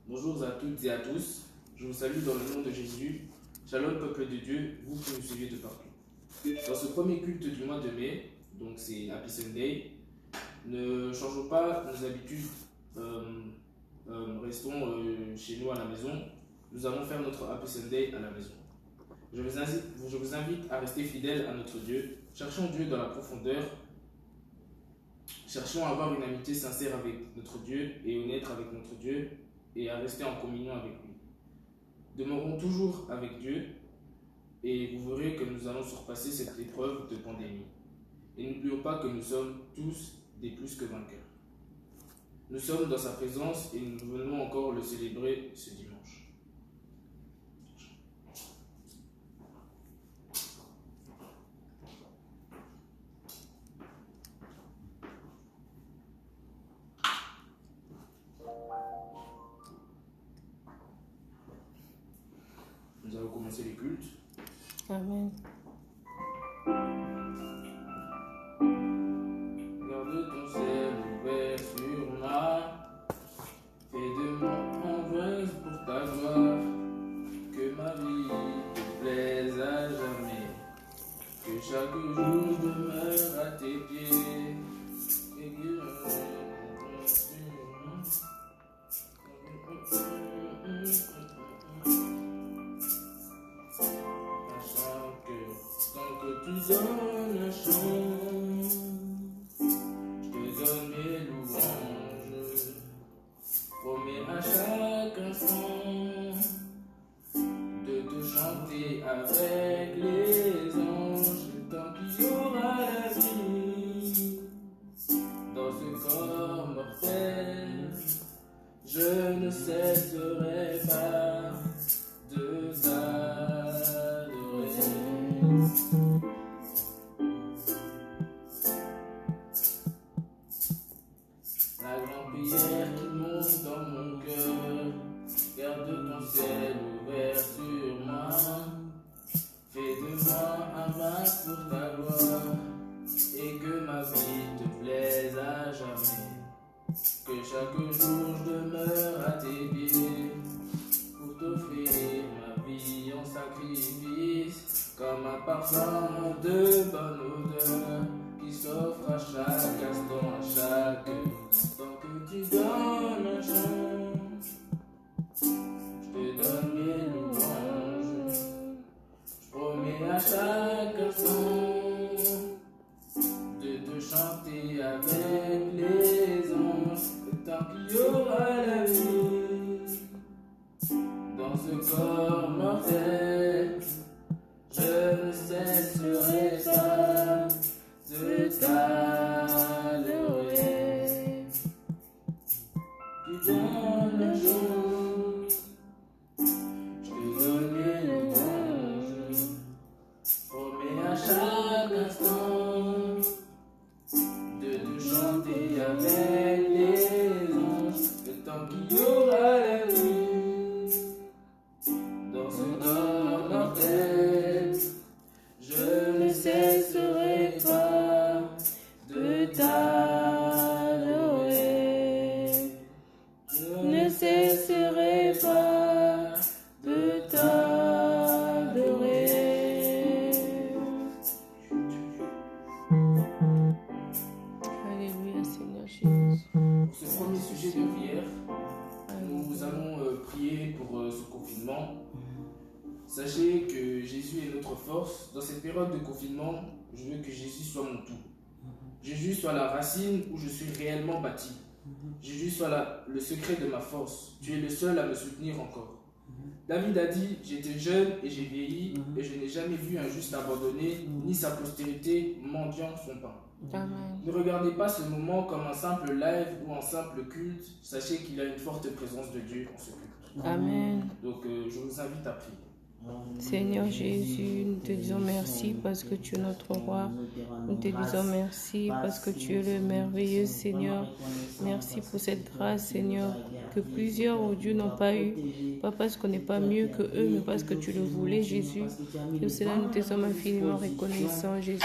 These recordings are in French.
Bonjour à toutes et à tous. Je vous salue dans le nom de Jésus. Shalom, peuple de Dieu, vous qui nous suivez de partout. Dans ce premier culte du mois de mai, donc c'est Happy Sunday, ne changeons pas nos habitudes, restons chez nous à la maison. Nous allons faire notre Happy Sunday à la maison. Je vous invite à rester fidèles à notre Dieu. Cherchons Dieu dans la profondeur. Cherchons à avoir une amitié sincère avec notre Dieu et honnête avec notre Dieu et à rester en communion avec lui. Demeurons toujours avec Dieu et vous verrez que nous allons surpasser cette épreuve de pandémie. Et n'oublions pas que nous sommes tous des plus que vainqueurs. Nous sommes dans sa présence et nous venons encore le célébrer ce dimanche. Nous allons commencer les cultes. Amen. Garde ton ciel ouvert sur moi. Fais de moi un vœu pour ta gloire. Que ma vie te plaise à jamais. Que chaque jour je demeure à tes pieds. Et que tu donnes un chant, je te donne mes louanges, promets à chaque instant de te chanter avec les anges, tant qu'il y aura la vie dans ce corps mortel, je ne cesserai pas de t'adorer. La grande prière qui monte dans mon cœur, garde ton ciel ouvert sur moi. Fais de moi un masque pour ta gloire, et que ma vie te plaise à jamais. Que chaque jour je demeure à tes pieds, pour t'offrir ma vie en sacrifice, comme un parfum de bonne odeur, qui s'offre à chaque instant, à chaque instant que tu donnes un chant. Je te donne mes louanges, je promets à chaque instant de te chanter avec les anges, tant qu'il y aura la vie dans ce corps mortel, je ne cesserai pas de t'adorer. Tu donnes la chose, je te donne mes louanges, promets à chaque instant de te chanter avec les anges, le temps qu'il y aura la vie dans ce corps mortel, je ne cesserai pas de t'adorer. Je ne cesserai pas de t'adorer. Alléluia, Seigneur Jésus. Pour ce premier sujet de prière, nous allons prier pour ce confinement. Sachez que Jésus est notre force. Dans cette période de confinement, je veux que Jésus soit mon tout. Jésus soit la racine où je suis réellement bâti. Jésus soit le secret de ma force. Tu es le seul à me soutenir encore. David a dit, j'étais jeune et j'ai vieilli, et je n'ai jamais vu un juste abandonné, ni sa postérité mendiant son pain. Amen. Ne regardez pas ce moment comme un simple live ou un simple culte. Sachez qu'il y a une forte présence de Dieu en ce culte. Amen. Donc je vous invite à prier. Seigneur Jésus, nous te disons merci parce que tu es notre roi. Nous te disons merci parce que tu es le merveilleux Seigneur. Merci pour cette grâce, Seigneur, que plusieurs, oh Dieu, n'ont pas eu. Pas parce qu'on n'est pas mieux que eux, mais parce que tu le voulais, Jésus. Pour cela, nous te sommes infiniment reconnaissants, Jésus.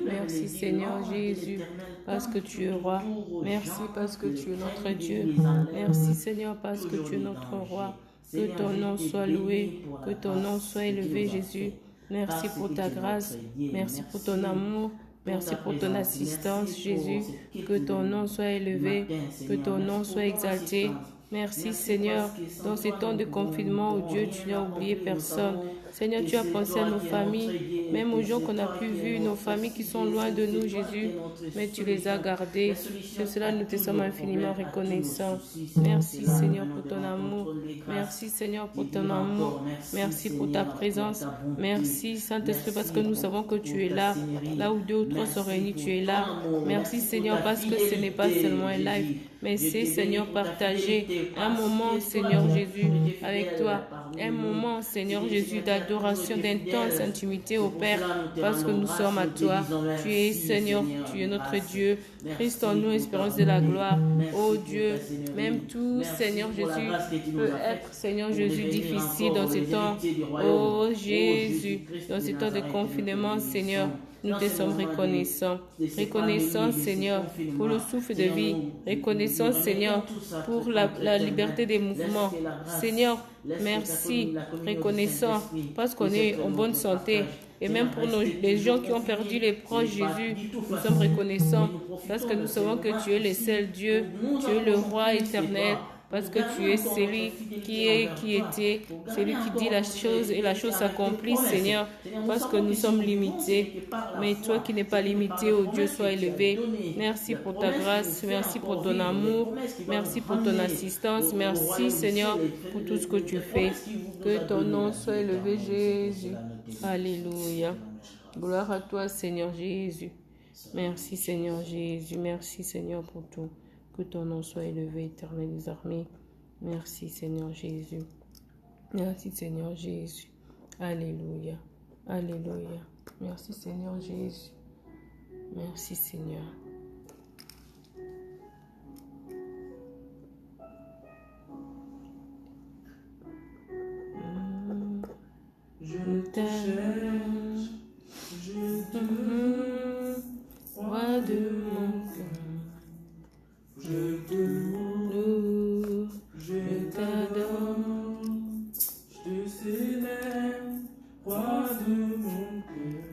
Merci, Seigneur Jésus, parce que tu es roi. Merci parce que tu es notre Dieu. Merci, Seigneur, parce que tu es notre roi. Que ton nom soit loué, que ton nom soit élevé, Jésus. Merci pour ta grâce, merci pour ton amour, merci pour ton assistance, Jésus. Que ton nom soit élevé, que ton nom soit exalté. Merci, Seigneur. Dans ces temps de confinement, oh Dieu, tu n'as oublié personne. Seigneur, tu as pensé à nos familles, même aux gens qu'on n'a plus vus, nos familles qui sont loin de nous, Jésus, mais tu les as gardés. Sur cela, nous te sommes infiniment reconnaissants. Merci, Seigneur, pour ton amour. Merci, Seigneur, pour ton amour. Merci pour ta présence. Merci, Saint-Esprit, parce que nous savons que tu es là. Là où deux ou trois sont réunis, tu es là. Merci, Seigneur, parce que ce n'est pas seulement un live, mais c'est, Seigneur, partager un moment, Seigneur Jésus, avec toi. Un moment, Seigneur Jésus, d'adoration, d'intense intimité au Père, parce que nous sommes à toi. Tu es, Seigneur, tu es notre Dieu. Christ en nous, espérance de la gloire. Oh Dieu, même tout, Seigneur Jésus, peut être, Seigneur Jésus, difficile dans ces temps. Oh Jésus, dans ces temps de confinement, Seigneur, nous te sommes reconnaissants. Reconnaissants, Seigneur, pour le souffle de vie. Reconnaissants, Seigneur, pour la liberté des mouvements. Seigneur, merci. Reconnaissants parce qu'on est en bonne santé. Et même pour les gens qui ont perdu les proches, Jésus, nous sommes reconnaissants parce que nous savons que tu es le seul Dieu, tu es le roi éternel. Parce que tu es celui qui était, celui qui dit la chose et la chose s'accomplit, Seigneur, parce que nous sommes limités. Mais toi qui n'es pas limité, oh Dieu, sois élevé. Merci pour ta grâce, merci pour ton amour, merci pour ton assistance, merci, Seigneur, pour tout ce que tu fais. Que ton nom soit élevé, Jésus. Alléluia. Gloire à toi, Seigneur Jésus. Merci, Seigneur Jésus. Merci, Seigneur, pour tout. Que ton nom soit élevé, éternel des armées. Merci, Seigneur Jésus. Merci, Seigneur Jésus. Alléluia. Alléluia. Merci, Seigneur Jésus. Merci, Seigneur. Je te cherche, je te roi de mon cœur. Je te loue, je t'adore, je te célèbre, roi de mon cœur.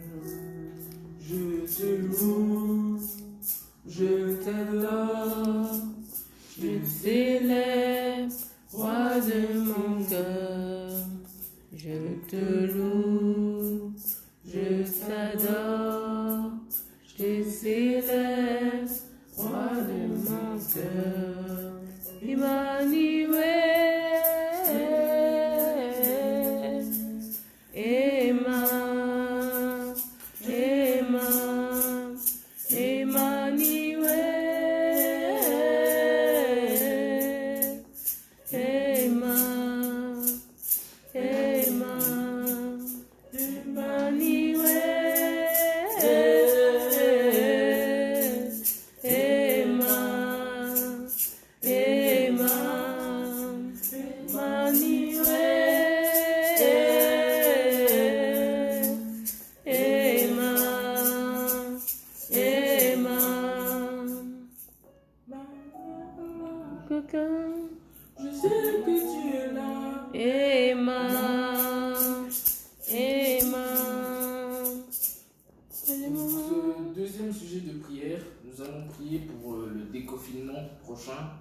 Je te loue, je t'adore, je te célèbre, roi de mon cœur. Je te loue, je t'adore, je te célèbre, roi de mon cœur. Emmanuel,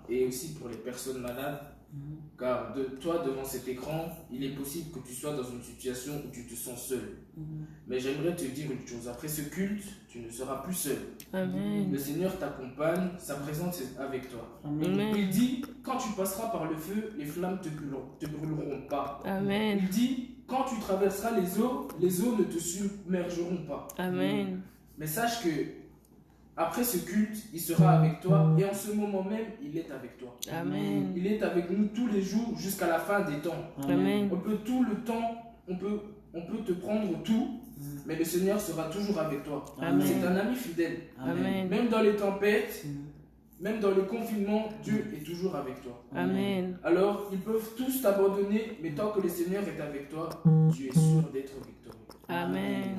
et aussi pour les personnes malades, car toi devant cet écran, il est possible que tu sois dans une situation où tu te sens seul. Mais j'aimerais te dire une chose, après ce culte, tu ne seras plus seul. Amen. Le Seigneur t'accompagne, sa présence est avec toi. Amen. Il dit, quand tu passeras par le feu, les flammes te brûleront pas. Amen. Il dit, quand tu traverseras les eaux ne te submergeront pas. Amen. Mais sache que après ce culte, il sera avec toi et en ce moment même, il est avec toi. Amen. Il est avec nous tous les jours jusqu'à la fin des temps. Amen. On peut tout le temps, on peut te prendre tout, mais le Seigneur sera toujours avec toi. Amen. C'est un ami fidèle. Amen. Même dans les tempêtes, même dans les confinements, Dieu est toujours avec toi. Amen. Alors, ils peuvent tous t'abandonner, mais tant que le Seigneur est avec toi, tu es sûr d'être victorieux. Amen.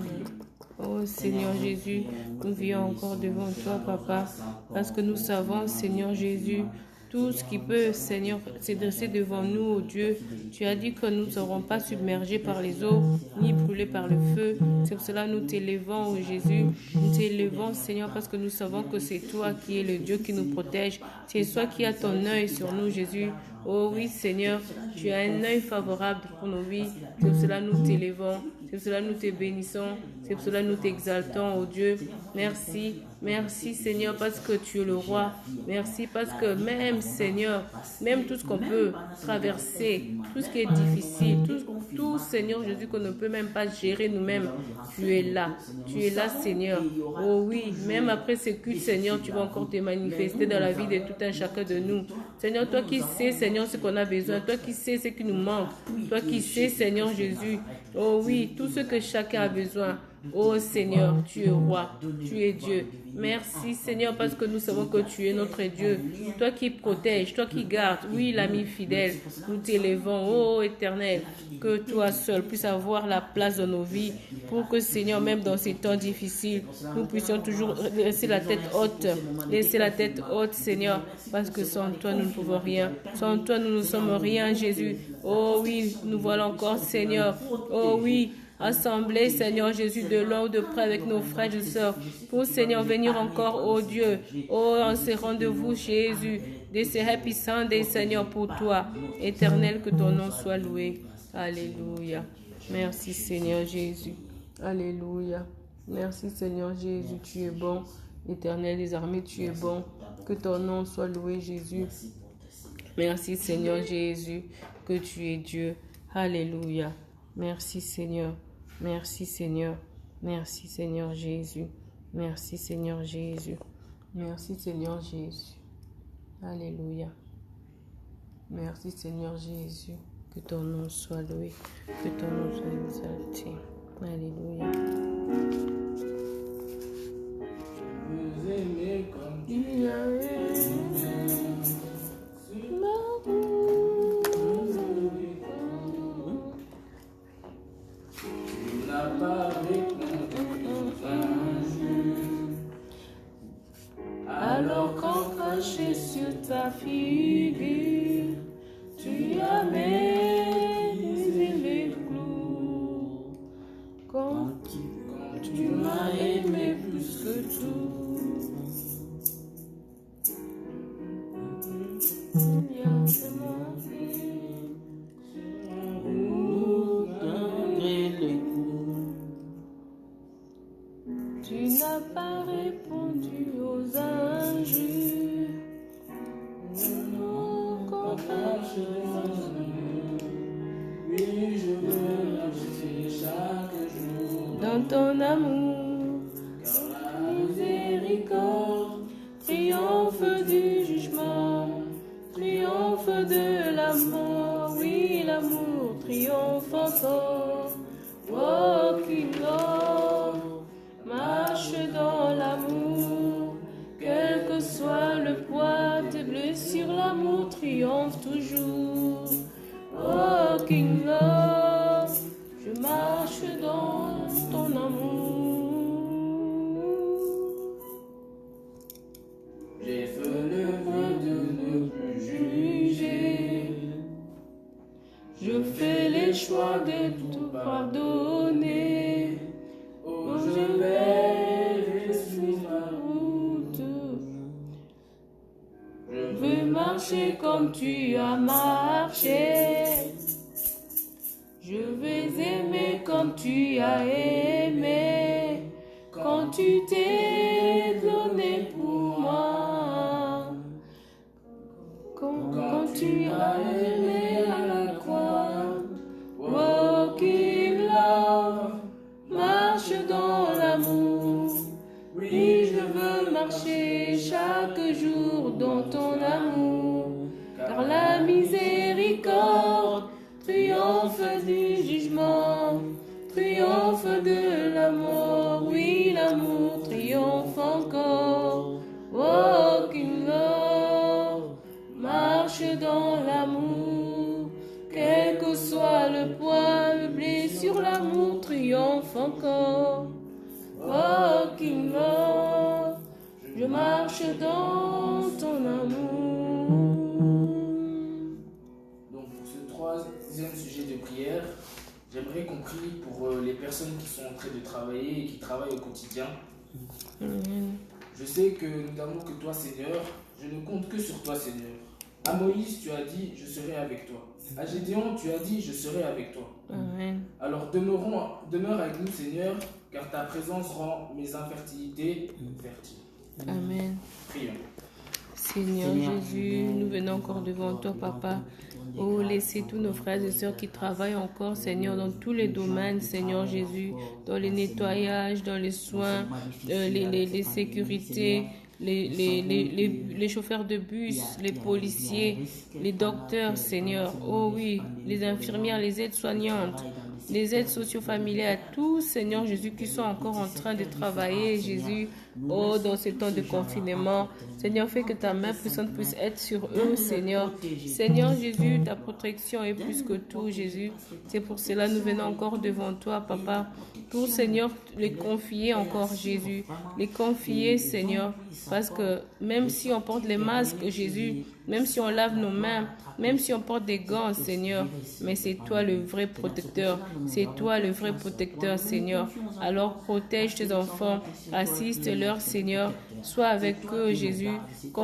Oh Seigneur Jésus, nous viens encore devant toi, Papa, parce que nous savons, Seigneur Jésus, tout ce qui peut, Seigneur, s'est dressé devant nous, oh Dieu. Tu as dit que nous ne serons pas submergés par les eaux, ni brûlés par le feu. C'est pour cela que nous t'élevons, oh Jésus. Nous t'élevons, Seigneur, parce que nous savons que c'est toi qui es le Dieu qui nous protège. C'est toi qui as ton œil sur nous, Jésus. Oh oui, Seigneur, tu as un œil favorable pour nos vies. C'est pour cela que nous t'élevons. C'est pour cela que nous te bénissons. C'est pour cela que nous t'exaltons, oh Dieu. Merci. Merci, Seigneur, parce que tu es le roi. Merci parce que même, Seigneur, même tout ce qu'on peut traverser, tout ce qui est difficile, tout, Seigneur Jésus, qu'on ne peut même pas gérer nous-mêmes, tu es là. Tu es là, Seigneur. Oh oui, même après ces cultes, Seigneur, tu vas encore te manifester dans la vie de tout un chacun de nous. Seigneur, toi qui sais, Seigneur, ce qu'on a besoin. Toi qui sais ce qui nous manque. Toi qui sais, Seigneur Jésus. Oh oui, tout ce que chacun a besoin. Oh Seigneur, tu es roi, tu es Dieu. Merci Seigneur parce que nous savons que tu es notre Dieu. Toi qui protèges, toi qui gardes. Oui, l'ami fidèle, nous t'élevons, oh Éternel, que toi seul puisses avoir la place dans nos vies pour que Seigneur, même dans ces temps difficiles, nous puissions toujours laisser la tête haute. Laisser la tête haute Seigneur, parce que sans toi nous ne pouvons rien. Sans toi nous ne sommes rien Jésus. Oh oui, nous voilà encore Seigneur. Oh oui. Assemblés, Seigneur Jésus, de loin ou de près avec nos frères et sœurs, pour Seigneur venir encore, oh Dieu, oh en ces rendez-vous, Jésus, de ces Happy Sunday, Seigneur, pour toi, Éternel, que ton nom soit loué. Alléluia. Merci Seigneur Jésus. Alléluia. Merci Seigneur Jésus, tu es bon. Éternel des armées, tu es bon. Que ton nom soit loué, Jésus. Merci Seigneur Jésus, que tu es Dieu. Alléluia. Merci Seigneur. Merci Seigneur. Merci Seigneur Jésus. Merci Seigneur Jésus. Merci Seigneur Jésus. Alléluia. Merci Seigneur Jésus. Que ton nom soit loué. Que ton nom soit exalté. Alléluia. Vous aimez comme tu as aimé. Alors quand craché sur ta figure, tu as baisé les clous. Quand tu m'as aimé plus que tout, il y a seulement tu n'as pas répondu aux injures. Non, quand oui, je veux marcher chaque jour dans ton amour, car la miséricorde triomphe du jugement, triomphe de la mort. Oui, l'amour triomphe encore. Walking Lord, marche dans l'amour, quel que soit le poids des blessures, l'amour triomphe toujours. Walking Lord, je marche dans ton amour. j'ai fait le vœu de ne plus juger. Je fais les choix de tout pardonner. Oh, je vais sur ma route. Je veux marcher comme tu as marché. Je vais aimer comme tu as aimé. Quand tu t'es donné pour moi. Quand tu as aimé à la croix. Walking love, marche dans l'amour. Oui, je veux marcher chaque jour dans ton amour. Car la miséricorde triomphe du jugement. dans l'amour. Quel que soit le poids, le blessure, l'amour triomphe encore. Walking love, je marche dans ton amour. Donc pour ce troisième sujet de prière, j'aimerais qu'on prie pour les personnes qui sont en train de travailler et qui travaillent au quotidien. Amen. Je sais que nous n'avons que toi, Seigneur. Je ne compte que sur toi, Seigneur. À Moïse, tu as dit, je serai avec toi. À Gédéon, tu as dit, je serai avec toi. Amen. Alors demeure avec nous, Seigneur, car ta présence rend mes infertilités fertiles. Amen. Prions. Seigneur Jésus, nous venons encore devant toi, Papa. Oh, laissez tous nos frères et sœurs qui travaillent encore, Seigneur, dans tous les domaines, Seigneur Jésus, dans les nettoyages, dans les soins, les sécurités, les chauffeurs de bus, les policiers, les docteurs, Seigneur. Oh oui, les infirmières, les aides-soignantes, les aides socio-familiales, tous, Seigneur Jésus, qui sont encore en train de travailler, Jésus, oh, dans ce temps de confinement. Seigneur, fais que ta main puissante puisse être sur eux, Seigneur. Seigneur Jésus, ta protection est plus que tout, Jésus. C'est pour cela que nous venons encore devant toi, Papa. Pour, Seigneur, les confier encore, Jésus. Les confier, Seigneur. Parce que même si on porte les masques, Jésus, même si on lave nos mains, même si on porte des gants, Seigneur, mais c'est toi le vrai protecteur. C'est toi le vrai protecteur, Seigneur. Alors protège tes enfants, assiste-leur, Seigneur. Sois avec eux, Jésus.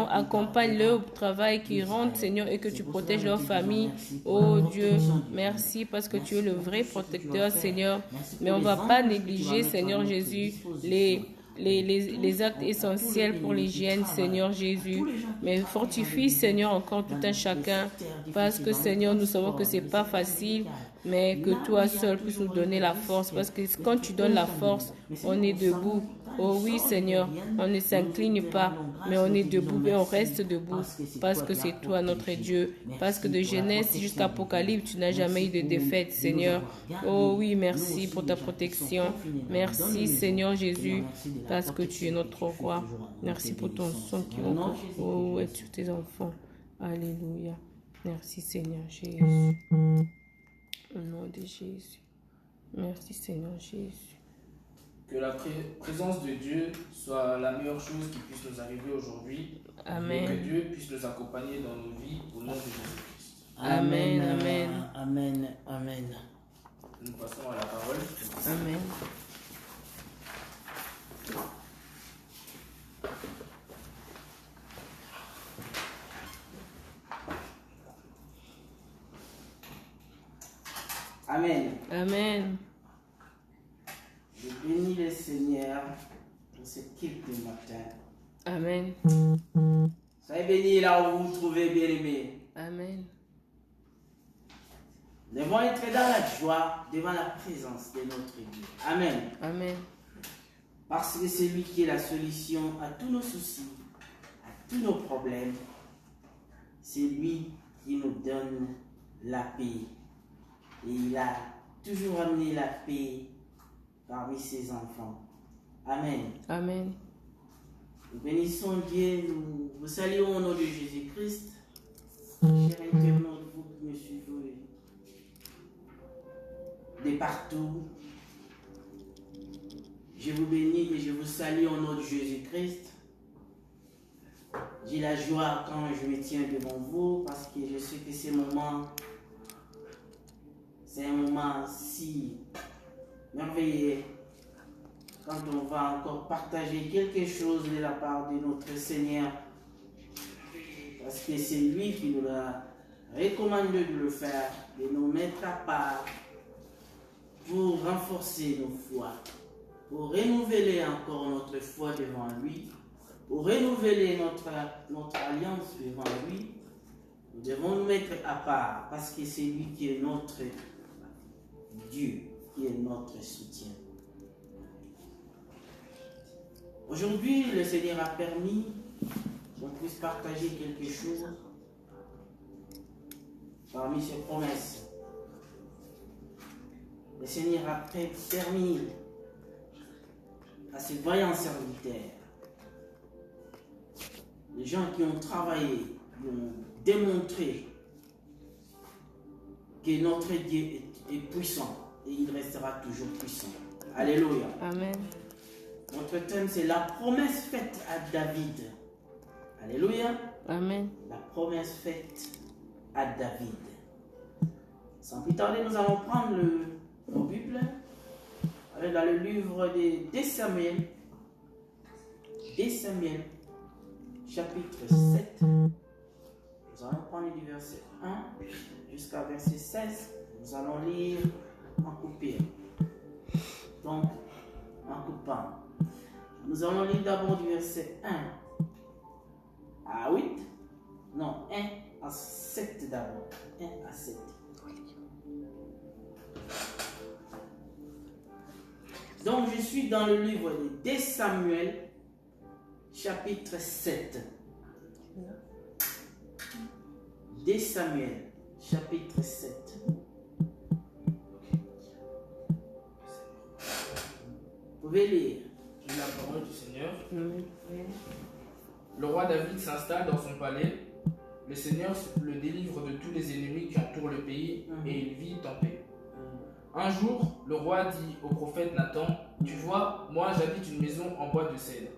Accompagne-le au travail qui rentre, Seigneur, et que tu protèges leur famille. Oh Dieu, merci parce que tu es le vrai protecteur, Seigneur. Mais on ne va pas négliger, Seigneur Jésus, les actes essentiels pour l'hygiène, Seigneur Jésus. Mais fortifie, Seigneur, encore tout un chacun. Parce que, Seigneur, nous savons que ce n'est pas facile, mais que toi seul puisses nous donner la force. Parce que quand tu donnes la force, on est debout. Oh oui, Seigneur, on ne s'incline pas, mais on est debout et on reste debout. Parce que c'est toi, notre Dieu. Parce que de Genèse jusqu'à Apocalypse, tu n'as jamais eu de défaite, Seigneur. Oh oui, merci pour ta protection. Merci, Seigneur Jésus, parce que tu es notre roi. Merci pour ton sang qui va être sur tes enfants. Alléluia. Merci, Seigneur Jésus. Au nom de Jésus. Merci, Seigneur Jésus. Que la présence de Dieu soit la meilleure chose qui puisse nous arriver aujourd'hui. Amen. Et que Dieu puisse nous accompagner dans nos vies au nom de Jésus-Christ. Amen, amen. Amen, amen. Nous passons à la parole. Amen. Amen. Amen. Je bénis le Seigneur pour cette culte du matin. Amen. Soyez bénis là où vous vous trouvez, bien-aimés. Amen. Nous devons être dans la joie devant la présence de notre Dieu. Amen. Amen. Parce que c'est lui qui est la solution à tous nos soucis, à tous nos problèmes. C'est lui qui nous donne la paix. Et il a toujours amené la paix parmi ses enfants. Amen. Amen. Nous bénissons Dieu, nous vous saluons au nom de Jésus-Christ. Chers internautes, vous qui me suivez de partout, je vous bénis et je vous salue au nom de Jésus-Christ. J'ai la joie quand je me tiens devant vous parce que je sais que c'est un moment si merveilleux quand on va encore partager quelque chose de la part de notre Seigneur, parce que c'est lui qui nous a recommandé de le faire, de nous mettre à part pour renforcer nos foi, pour renouveler encore notre foi devant lui, pour renouveler notre alliance devant lui. Nous devons nous mettre à part parce que c'est lui qui est notre Dieu, qui est notre soutien. Aujourd'hui, le Seigneur a permis qu'on puisse partager quelque chose parmi ses promesses. Le Seigneur a permis à ses vaillants serviteurs, les gens qui ont travaillé, qui ont démontré que notre Dieu est puissant et il restera toujours puissant. Alléluia. Amen. Notre thème, c'est la promesse faite à David. Alléluia. Amen. La promesse faite à David. Sans plus tarder, nous allons prendre nos Bibles. Allez dans le livre de 2 Samuel. 2 Samuel, chapitre 7. Nous allons prendre du verset 1 jusqu'à verset 16. Nous allons lire en coupé. Donc, en coupant. Nous allons lire d'abord du verset 1 à 8. Non, 1 à 7 d'abord. 1 à 7. Donc, je suis dans le livre de 2 Samuel, chapitre 7. 2 Samuel, chapitre 7. Vous pouvez lire. Lis la parole du Seigneur. Amen. Le roi David s'installe dans son palais. Le Seigneur le délivre de tous les ennemis qui entourent le pays et il vit en paix. Un jour, le roi dit au prophète Nathan, « Tu vois, moi j'habite une maison en bois de cèdre,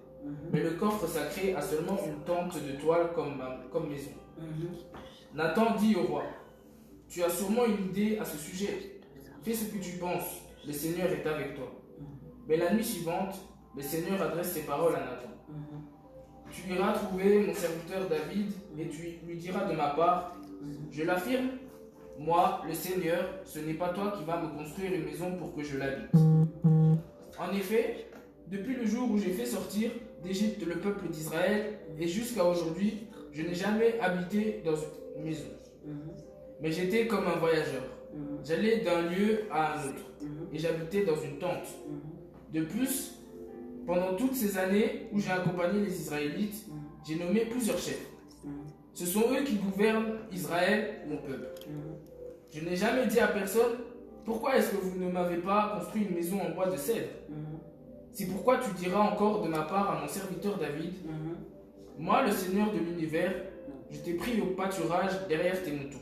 mais le coffre sacré a seulement une tente de toile comme maison. » Nathan dit au roi, « Tu as sûrement une idée à ce sujet. Fais ce que tu penses, le Seigneur est avec toi. » Mais la nuit suivante, le Seigneur adresse ses paroles à Nathan. « Tu iras trouver mon serviteur David et tu lui diras de ma part, « Je l'affirme, moi, le Seigneur, ce n'est pas toi qui vas me construire une maison pour que je l'habite. » En effet, depuis le jour où j'ai fait sortir d'Égypte le peuple d'Israël et jusqu'à aujourd'hui, je n'ai jamais habité dans une maison. Mais j'étais comme un voyageur. J'allais d'un lieu à un autre et j'habitais dans une tente. De plus, pendant toutes ces années où j'ai accompagné les Israélites, j'ai nommé plusieurs chefs. Ce sont eux qui gouvernent Israël, mon peuple. Je n'ai jamais dit à personne, pourquoi est-ce que vous ne m'avez pas construit une maison en bois de cèdre? C'est pourquoi tu diras encore de ma part à mon serviteur David, moi le Seigneur de l'univers, je t'ai pris au pâturage derrière tes moutons.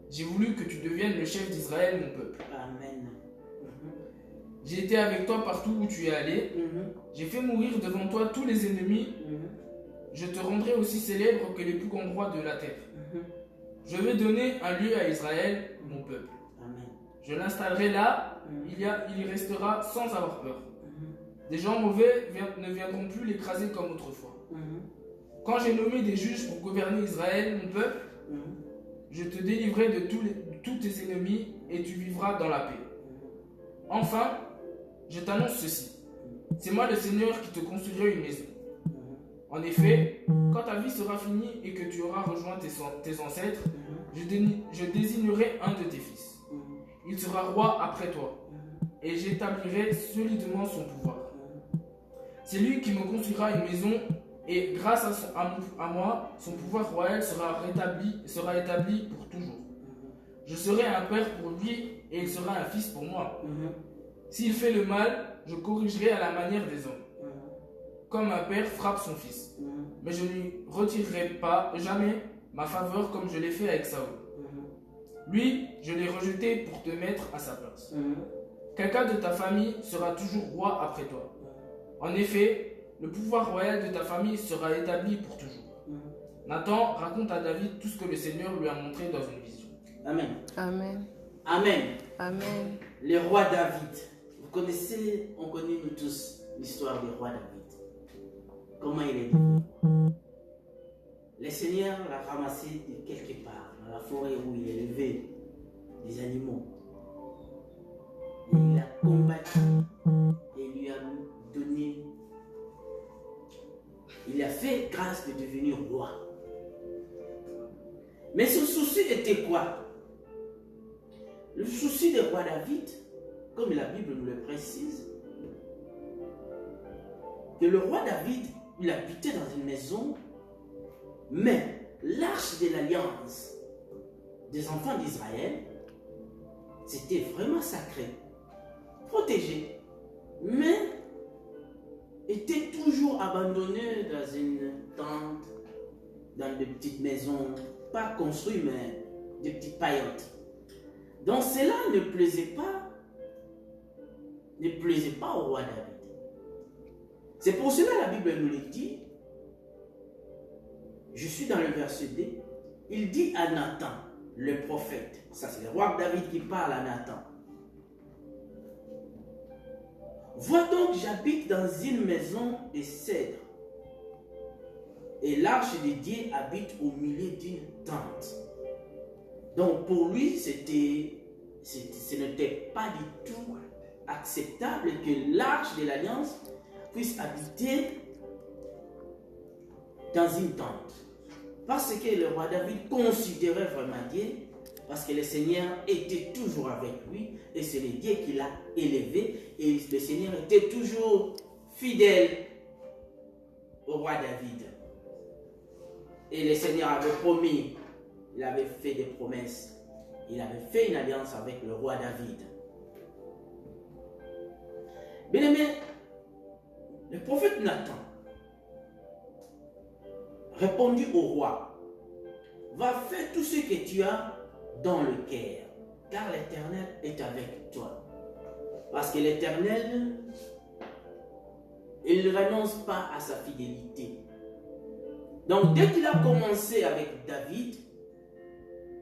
J'ai voulu que tu deviennes le chef d'Israël, mon peuple. Amen. J'ai été avec toi partout où tu es allé. J'ai fait mourir devant toi tous les ennemis. Je te rendrai aussi célèbre que les plus grands rois de la terre. Je vais donner un lieu à Israël, mon peuple. Amen. Je l'installerai là, il y restera sans avoir peur. Des gens mauvais ne viendront plus l'écraser comme autrefois. Quand j'ai nommé des juges pour gouverner Israël, mon peuple, je te délivrerai de tous tes ennemis et tu vivras dans la paix. Enfin, je t'annonce ceci. C'est moi le Seigneur qui te construirai une maison. En effet, quand ta vie sera finie et que tu auras rejoint tes ancêtres, je désignerai un de tes fils. Il sera roi après toi et j'établirai solidement son pouvoir. C'est lui qui me construira une maison et grâce à moi, son pouvoir royal sera établi pour toujours. Je serai un père pour lui et il sera un fils pour moi. S'il fait le mal, je corrigerai à la manière des hommes, comme un père frappe son fils. Mais je ne lui retirerai pas jamais ma faveur comme je l'ai fait avec Saül. Lui, je l'ai rejeté pour te mettre à sa place. Quelqu'un de ta famille sera toujours roi après toi. En effet, le pouvoir royal de ta famille sera établi pour toujours. Nathan raconte à David tout ce que le Seigneur lui a montré dans une vision. Amen. Amen. Amen. Amen. Le roi David. Vous connaissez, on connaît nous tous l'histoire du roi David. Comment il est né? Le Seigneur l'a ramassé de quelque part, dans la forêt où il élevait des animaux. Et il a combattu et il lui a donné. Il a fait grâce de devenir roi. Mais son souci était quoi? Le souci du roi David, comme la Bible nous le précise, que le roi David, il habitait dans une maison, mais l'arche de l'alliance des enfants d'Israël, c'était vraiment sacré, protégé, mais était toujours abandonné dans une tente, dans des petites maisons, pas construites, mais des petites paillotes. Donc cela ne plaisait pas au roi David. C'est pour cela que la Bible nous le dit. Je suis dans le verset 2. Il dit à Nathan, le prophète, ça c'est le roi David qui parle à Nathan. Vois donc, j'habite dans une maison de cèdre, et l'arche de Dieu habite au milieu d'une tente. Donc pour lui, ce n'était pas du tout acceptable que l'arche de l'alliance puisse habiter dans une tente. Parce que le roi David considérait vraiment Dieu, parce que le Seigneur était toujours avec lui, et c'est le Dieu qui l'a élevé, et le Seigneur était toujours fidèle au roi David. Et le Seigneur avait promis, il avait fait des promesses, il avait fait une alliance avec le roi David. Bien aimé, le prophète Nathan répondit au roi, va faire tout ce que tu as dans le cœur, car l'Éternel est avec toi. Parce que l'Éternel, il ne renonce pas à sa fidélité. Donc dès qu'il a commencé avec David,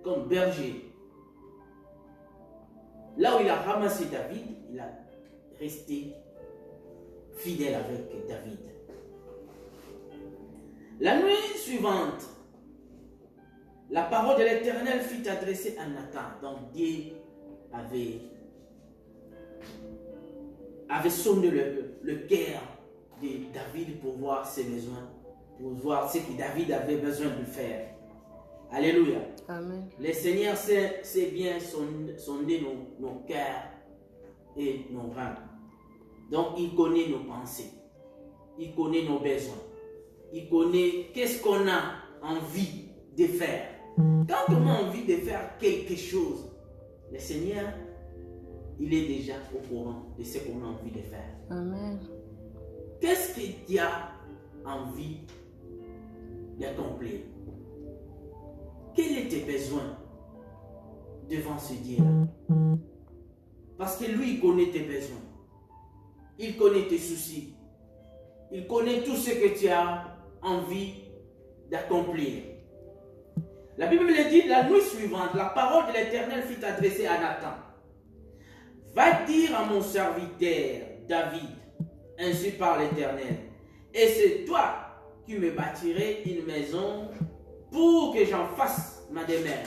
comme berger, là où il a ramassé David, il a resté fidèle avec David. La nuit suivante, la parole de l'Éternel fut adressée à Nathan. Donc Dieu avait sonné le cœur de David pour voir ses besoins, pour voir ce que David avait besoin de faire. Alléluia. Amen. Le Seigneur sait bien sonder nos cœurs et nos reins. Donc il connaît nos pensées, il connaît nos besoins, il connaît qu'est-ce qu'on a envie de faire. Quand on a envie de faire quelque chose, le Seigneur, il est déjà au courant de ce qu'on a envie de faire. Amen. Qu'est-ce que tu as envie d'accomplir? Quels sont tes besoins devant ce Dieu-là? Parce que lui, il connaît tes besoins. Il connaît tes soucis. Il connaît tout ce que tu as envie d'accomplir. La Bible le dit, la nuit suivante, la parole de l'Éternel fut adressée à Nathan. Va dire à mon serviteur David, ainsi par l'Éternel, et c'est toi qui me bâtirais une maison pour que j'en fasse ma demeure.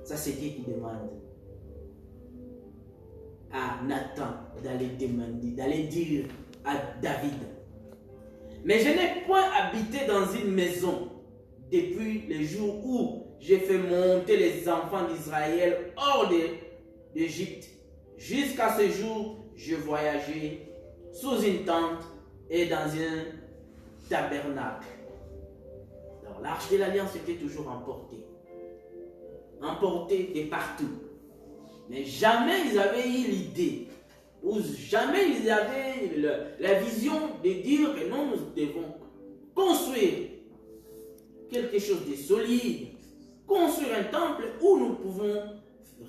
Ça, c'est Dieu qui demande à Nathan d'aller demander, d'aller dire à David. Mais je n'ai point habité dans une maison depuis le jour où j'ai fait monter les enfants d'Israël hors d'Égypte. Jusqu'à ce jour, je voyageais sous une tente et dans un tabernacle. Alors, l'arche de l'Alliance était toujours emportée de partout. Mais jamais ils avaient eu l'idée, ou jamais ils avaient la vision de dire que non, nous devons construire quelque chose de solide, construire un temple où nous pouvons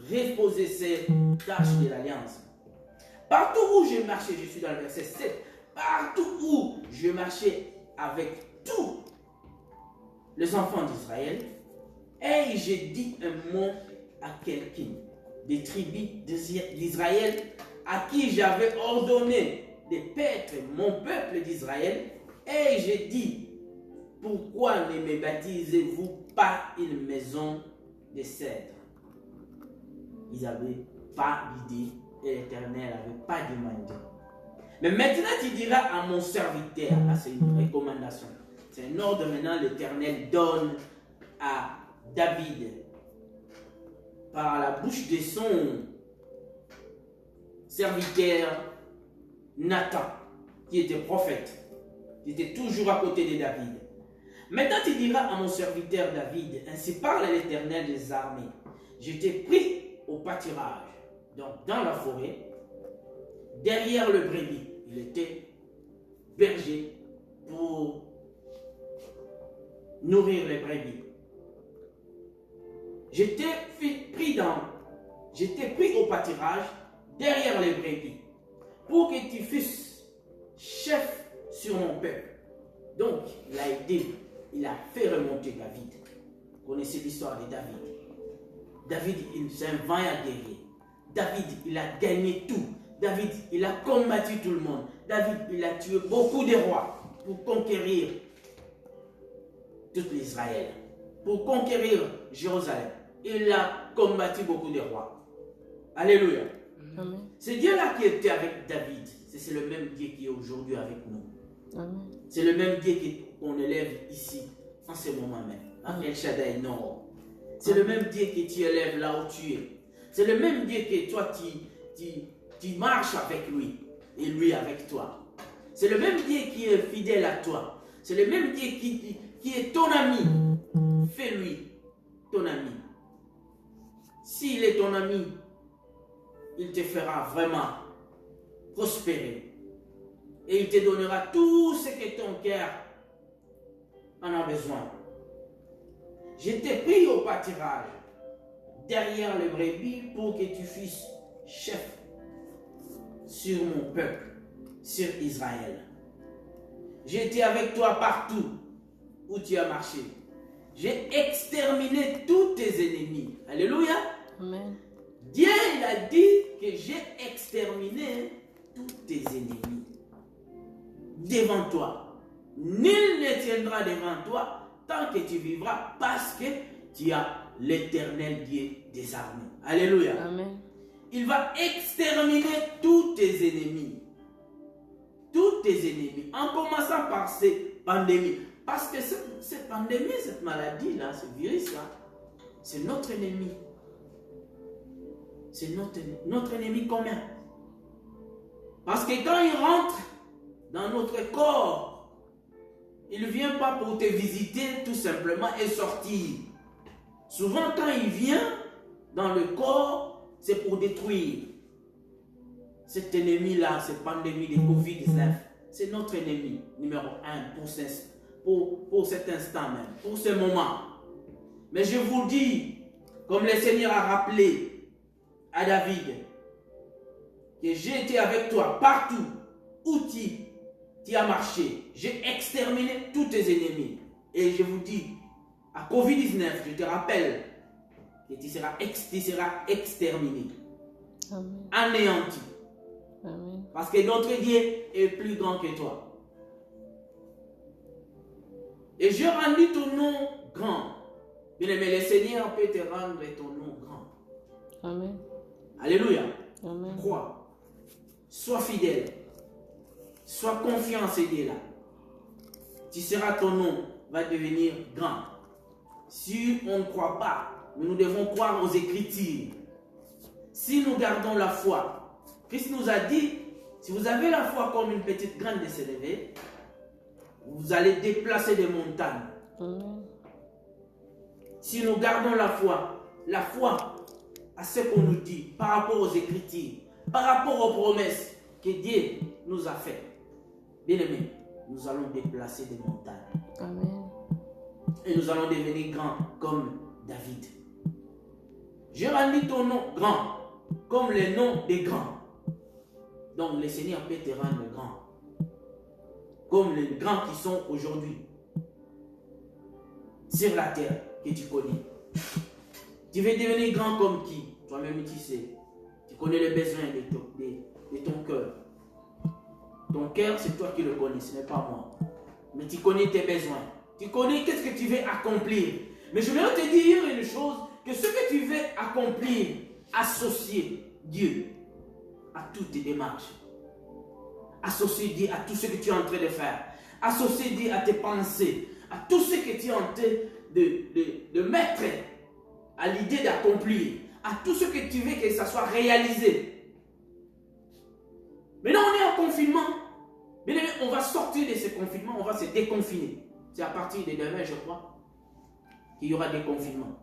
reposer cette arche de l'Alliance. Partout où je marchais, je suis dans le verset 7, partout où je marchais avec tous les enfants d'Israël, et j'ai dit un mot à quelqu'un des tribus d'Israël à qui j'avais ordonné de paître mon peuple d'Israël, et j'ai dit, pourquoi ne me baptisez-vous pas une maison de cèdre? Ils n'avaient pas d'idée et l'Éternel n'avait pas demandé. Mais maintenant tu diras à mon serviteur, là c'est une recommandation, c'est un ordre maintenant l'Éternel donne à David par la bouche de son serviteur Nathan, qui était prophète, qui était toujours à côté de David. Maintenant tu diras à mon serviteur David, ainsi parle l'Éternel des armées, j'étais pris au pâturage, donc dans la forêt, derrière le brebis. Il était berger pour nourrir les brebis. J'étais pris au pâturage derrière les brebis pour que tu fusses chef sur mon peuple. Donc, il a aidé, il a fait remonter David. Vous connaissez l'histoire de David. David, c'est un vaillant guerrier. David, il a gagné tout. David, il a combattu tout le monde. David, il a tué beaucoup de rois pour conquérir tout l'Israël, pour conquérir Jérusalem. Il a combattu beaucoup de rois. Alléluia. Amen. C'est Dieu-là qui était avec David. C'est le même Dieu qui est aujourd'hui avec nous. Amen. C'est le même Dieu qu'on élève ici, en ce moment même, à El Shaddai Nord. C'est le même Dieu que tu élèves là où tu es. C'est le même Dieu que toi, tu marches avec lui, et lui avec toi. C'est le même Dieu qui est fidèle à toi. C'est le même Dieu qui est ton ami. Fais-lui ton ami. S'il est ton ami, il te fera vraiment prospérer. Et il te donnera tout ce que ton cœur en a besoin. J'étais pris au pâturage derrière les brebis pour que tu fusses chef sur mon peuple, sur Israël. J'ai été avec toi partout où tu as marché. J'ai exterminé tous tes ennemis. Alléluia. Amen. Dieu il a dit que j'ai exterminé tous tes ennemis devant toi. Nul ne tiendra devant toi tant que tu vivras, parce que tu as l'Éternel Dieu des armées. Alléluia. Amen. Il va exterminer tous tes ennemis. Tous tes ennemis. En commençant par ces pandémies. Parce que cette pandémie, cette maladie-là, ce virus-là, c'est notre ennemi. C'est notre ennemi commun. Parce que quand il rentre dans notre corps, il ne vient pas pour te visiter tout simplement et sortir. Souvent quand il vient dans le corps, c'est pour détruire. Cet ennemi-là, cette pandémie de Covid-19, c'est notre ennemi numéro 1 pour cet instant même, pour ce moment. Mais je vous dis, comme le Seigneur a rappelé à David, que j'ai été avec toi partout où tu as marché. J'ai exterminé tous tes ennemis. Et je vous dis, à Covid-19, je te rappelle que tu seras exterminé. Amen. Anéanti. Amen. Parce que notre Dieu est plus grand que toi. Et je rendis ton nom grand. Bien-aimé, le Seigneur peut te rendre ton nom grand. Amen. Alléluia. Amen. Crois. Sois fidèle. Sois confiant en ces dieux-là. Tu seras, ton nom va devenir grand. Si on ne croit pas, mais nous devons croire aux Écritures. Si nous gardons la foi, Christ nous a dit, si vous avez la foi comme une petite graine de s'élever, vous allez déplacer des montagnes. Amen. Si nous gardons la foi à ce qu'on nous dit par rapport aux Écritures, par rapport aux promesses que Dieu nous a faites, bien aimés, nous allons déplacer des montagnes. Amen. Et nous allons devenir grands comme David. Je rendis ton nom grand, comme les noms des grands. Donc le Seigneur peut te rendre grand, comme les grands qui sont aujourd'hui sur la terre que tu connais. Tu veux devenir grand comme qui? Toi-même tu sais. Tu connais les besoins de ton cœur. Ton cœur, c'est toi qui le connais, ce n'est pas moi. Mais tu connais tes besoins. Tu connais qu'est-ce que tu veux accomplir. Mais je vais te dire une chose, que ce que tu veux accomplir, associer Dieu à toutes tes démarches. Associer Dieu à tout ce que tu es en train de faire. Associer Dieu à tes pensées, à tout ce que tu es en train de mettre à l'idée d'accomplir, à tout ce que tu veux que ça soit réalisé. Maintenant, on est en confinement. Bien aimé, on va sortir de ce confinement, on va se déconfiner. C'est à partir de demain, je crois, qu'il y aura des confinements.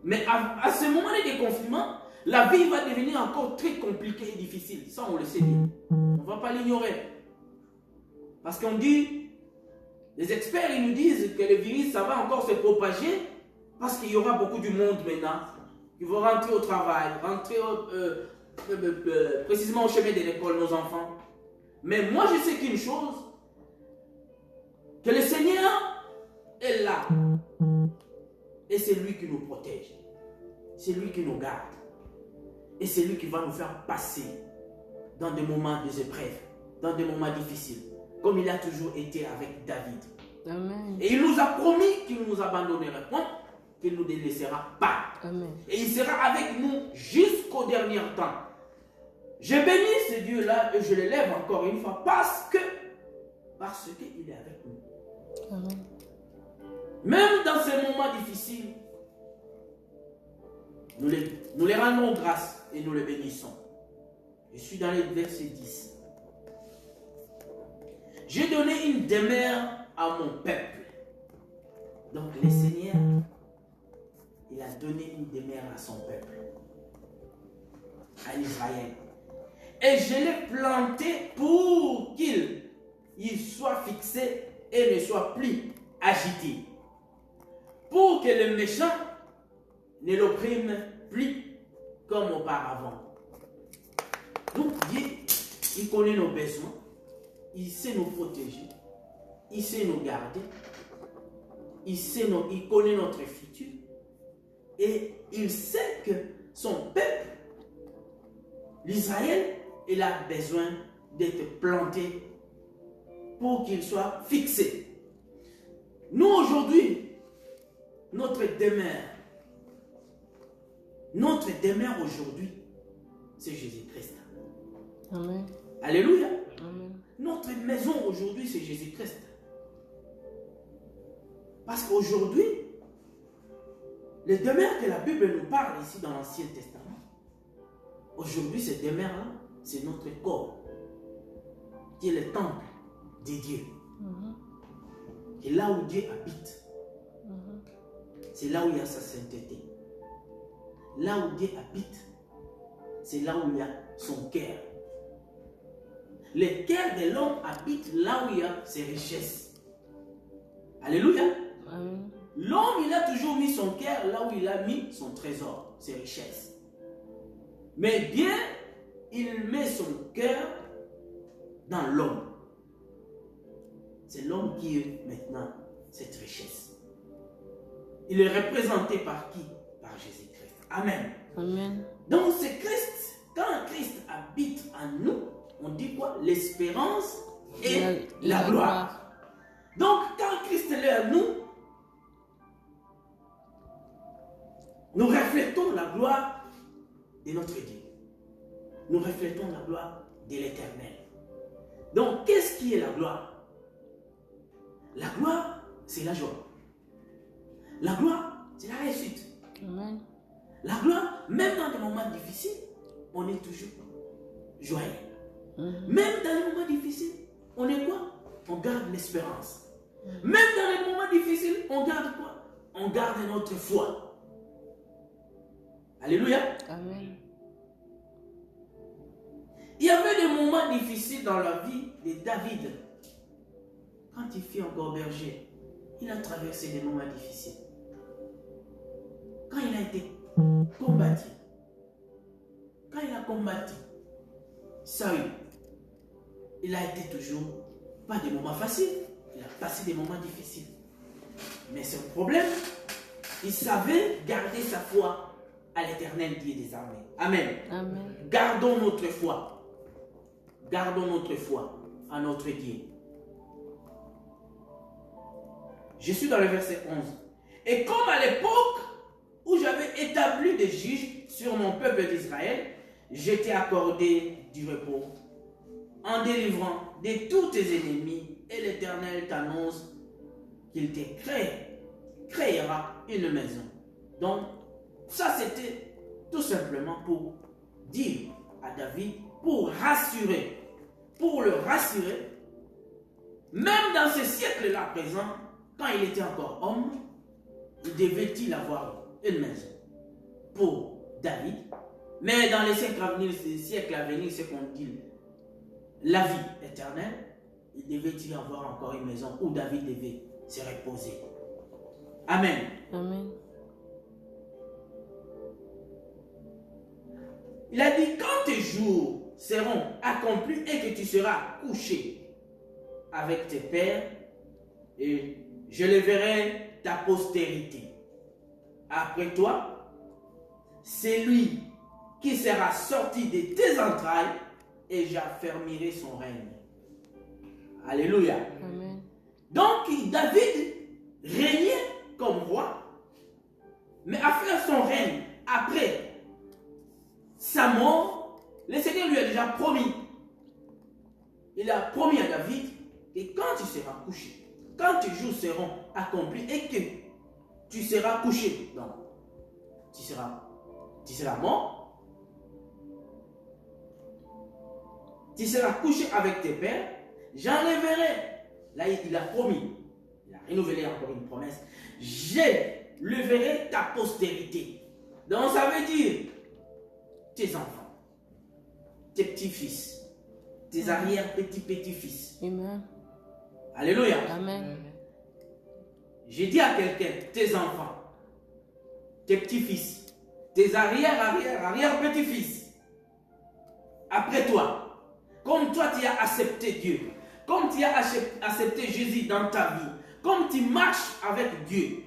Mais à ce moment de déconfinement, la vie va devenir encore très compliquée et difficile. Ça, on le sait bien. On ne va pas l'ignorer. Parce qu'on dit, les experts, ils nous disent que le virus, ça va encore se propager Parce qu'il y aura beaucoup du monde maintenant qui vont rentrer au travail, rentrer précisément au chemin de l'école, nos enfants. Mais moi, je sais qu'une chose, que le Seigneur est là. Et c'est lui qui nous protège. C'est lui qui nous garde. Et c'est lui qui va nous faire passer dans des moments des épreuves, dans des moments difficiles, comme il a toujours été avec David. Amen. Et il nous a promis qu'il ne nous abandonnera point, qu'il ne nous délaissera pas. Amen. Et il sera avec nous jusqu'au dernier temps. Je bénis ce Dieu-là et je l'élève encore une fois parce qu'il est avec nous. Amen. Même dans ces moments difficiles, nous les rendons grâce et nous les bénissons. Je suis dans le verset 10. J'ai donné une demeure à mon peuple. Donc le Seigneur, il a donné une demeure à son peuple, à Israël. Et je l'ai planté pour qu'il soit fixé et ne soit plus agité. Pour que le méchant ne l'opprime plus comme auparavant. Donc Dieu, il connaît nos besoins, il sait nous protéger, il sait nous garder, il connaît notre futur et il sait que son peuple, l'Israël, il a besoin d'être planté pour qu'il soit fixé. Nous aujourd'hui, notre demeure aujourd'hui, c'est Jésus-Christ. Amen. Alléluia. Amen. Notre maison aujourd'hui, c'est Jésus-Christ. Parce qu'aujourd'hui, les demeures que la Bible nous parle ici dans l'Ancien Testament, aujourd'hui, ces demeures-là, c'est notre corps, qui est le temple de Dieu. Et là où Dieu habite, c'est là où il y a sa sainteté. Là où Dieu habite, c'est là où il y a son cœur. Le cœur de l'homme habite là où il y a ses richesses. Alléluia. Amen. L'homme, il a toujours mis son cœur là où il a mis son trésor, ses richesses. Mais Dieu, il met son cœur dans l'homme. C'est l'homme qui est maintenant cette richesse. Il est représenté par qui? Par Jésus-Christ. Amen. Amen. Donc c'est Christ. Quand Christ habite en nous, on dit quoi? L'espérance et la gloire. Donc quand Christ est en nous, nous reflétons la gloire de notre Dieu. Nous reflétons la gloire de l'Éternel. Donc qu'est-ce qui est la gloire? La gloire, c'est la joie. La gloire, c'est la réussite. Amen. La gloire, même dans des moments difficiles, on est toujours joyeux. Même dans les moments difficiles, on est quoi? On garde l'espérance. Même dans les moments difficiles, on garde quoi? On garde notre foi. Alléluia. Amen. Il y avait des moments difficiles dans la vie de David. Quand il fut encore berger, il a traversé des moments difficiles. Quand il a été combattu, quand il a combattu Saül, il a été toujours pas des moments faciles, il a passé des moments difficiles. Mais son problème, il savait garder sa foi à l'Éternel Dieu des armées. Amen. Amen. Gardons notre foi. Gardons notre foi à notre Dieu. Je suis dans le verset 11. Et comme à l'époque où j'avais établi des juges sur mon peuple d'Israël, je t'ai accordé du repos en délivrant de tous tes ennemis, et l'Éternel t'annonce qu'il te créera une maison. Donc, ça c'était tout simplement pour dire à David, pour le rassurer, même dans ce siècle-là présent, quand il était encore homme, il devait-il avoir une maison pour David. Mais dans les siècles à venir, c'est qu'on dit la vie éternelle, il devait-il avoir encore une maison où David devait se reposer. Amen. Amen. tes jours seront accomplis et que tu seras couché avec tes pères, et je leverai ta postérité. Après toi, c'est lui qui sera sorti de tes entrailles et j'affermirai son règne. Alléluia. Amen. Donc David régnait comme roi, mais a fait son règne après sa mort. Le Seigneur lui a déjà promis. Il a promis à David que quand tu seras couché, quand tes jours seront accomplis et que tu seras couché, donc tu seras mort, tu seras couché avec tes pères, j'enlèverai. Là, il a promis, il a renouvelé encore une promesse. J'enlèverai ta postérité. Donc ça veut dire tes enfants, tes petits-fils, tes arrière-petits-petits-fils. Amen. Alléluia. Amen. J'ai dit à quelqu'un, tes enfants, tes petits-fils, tes arrière-petits-fils, après toi, comme toi tu as accepté Dieu, comme tu as accepté Jésus dans ta vie, comme tu marches avec Dieu,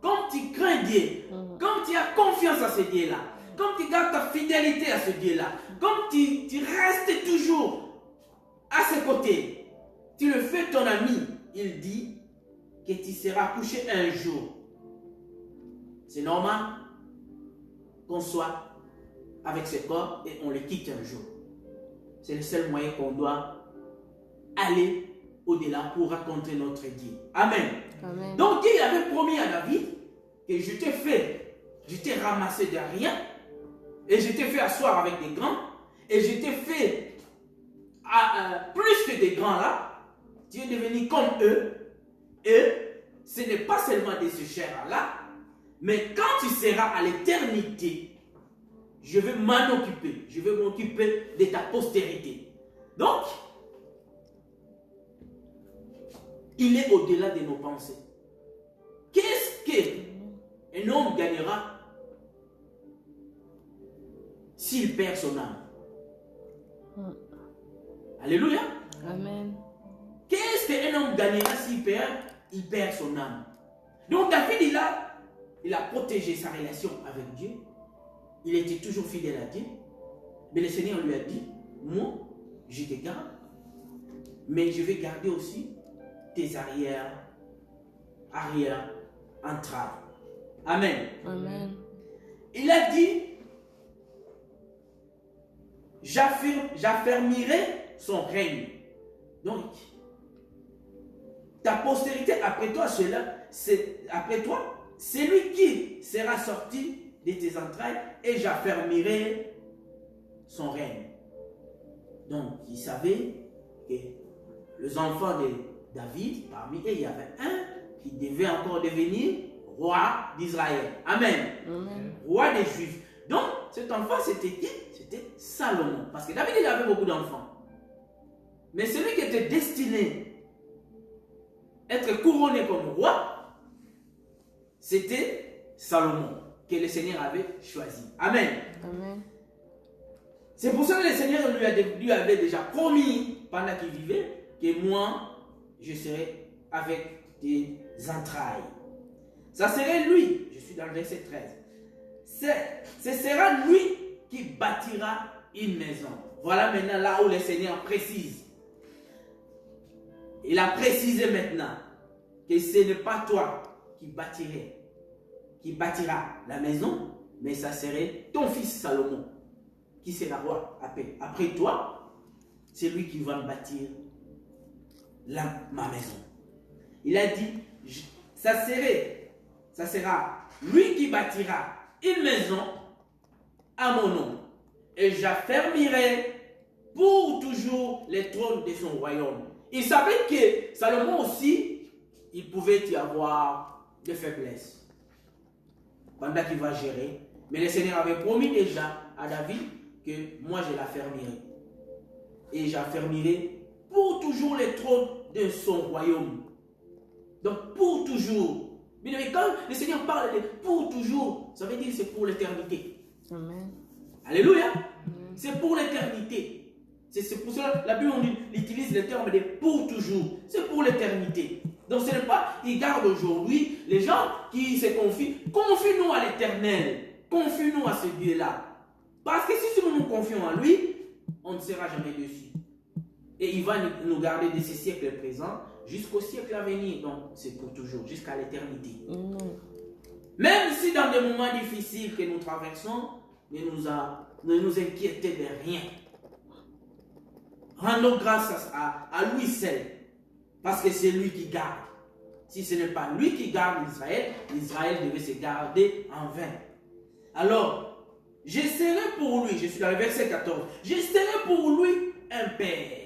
comme tu crains Dieu, comme tu as confiance à ce Dieu-là, comme tu gardes ta fidélité à ce Dieu-là, comme tu restes toujours à ses côtés, tu le fais ton ami, il dit que tu seras couché un jour. C'est normal qu'on soit avec ce corps et on le quitte un jour. C'est le seul moyen qu'on doit aller au-delà pour rencontrer notre Dieu. Amen. Amen. Donc Dieu avait promis à David que je t'ai ramassé de rien et je t'ai fait asseoir avec des grands et je t'ai fait plus que des grands là. Tu es devenu comme eux. Et ce n'est pas seulement de ce chair-là, mais quand tu seras à l'éternité, je vais m'en occuper. Je vais m'occuper de ta postérité. Donc, il est au-delà de nos pensées. Qu'est-ce qu'un homme gagnera s'il perd son âme? Alléluia. Amen. Qu'est-ce qu'un homme gagnera s'il perd son âme? Donc David, il a protégé sa relation avec Dieu. Il était toujours fidèle à Dieu. Mais le Seigneur lui a dit, moi, je te garde, mais je vais garder aussi tes arrière-entrailles. Amen. Amen. Il a dit, j'affermirai son règne. Donc, ta postérité après toi, c'est lui qui sera sorti de tes entrailles et j'affermirai son règne. Donc, il savait que les enfants de David, parmi eux, il y avait un qui devait encore devenir roi d'Israël. Amen. Amen. Roi des Juifs. Donc, cet enfant, c'était qui? C'était Salomon. Parce que David, il avait beaucoup d'enfants. Mais celui qui était destiné à être couronné comme roi, c'était Salomon, que le Seigneur avait choisi. Amen. Amen. C'est pour ça que le Seigneur lui avait déjà promis, pendant qu'il vivait, que moi, je serai avec tes entrailles. Ça serait lui, je suis dans le verset 13. Ce sera lui qui bâtira une maison. Voilà maintenant là où le Seigneur précise. Il a précisé maintenant que ce n'est pas toi qui bâtira la maison, mais ça serait ton fils Salomon qui sera roi après toi. C'est lui qui va bâtir ma maison. Il a dit, ça sera lui qui bâtira une maison à mon nom et j'affermirai pour toujours les trônes de son royaume. Il savait que Salomon aussi, il pouvait y avoir des faiblesses pendant qu'il va gérer. Mais le Seigneur avait promis déjà à David que moi je l'affermirai. Et j'affermirai pour toujours les trônes de son royaume. Donc pour toujours. Mais quand le Seigneur parle de pour toujours, ça veut dire que c'est pour l'éternité. Amen. Alléluia. c'est pour l'éternité. C'est pour cela la Bible on utilise le terme de pour toujours. C'est pour l'éternité. Donc ce n'est pas, il garde aujourd'hui les gens qui se confient. Confie-nous à l'éternel. Confie-nous à ce Dieu-là. Parce que si nous nous confions à lui, on ne sera jamais dessus. Et il va nous garder de ce siècle présent jusqu'au siècle à venir. Donc c'est pour toujours, jusqu'à l'éternité. Même si dans des moments difficiles que nous traversons, ne nous inquiétez de rien. Rendons grâce à lui seul. Parce que c'est lui qui garde. Si ce n'est pas lui qui garde Israël, Israël devait se garder en vain. Alors, je serai pour lui, je suis dans le verset 14, je serai pour lui un père.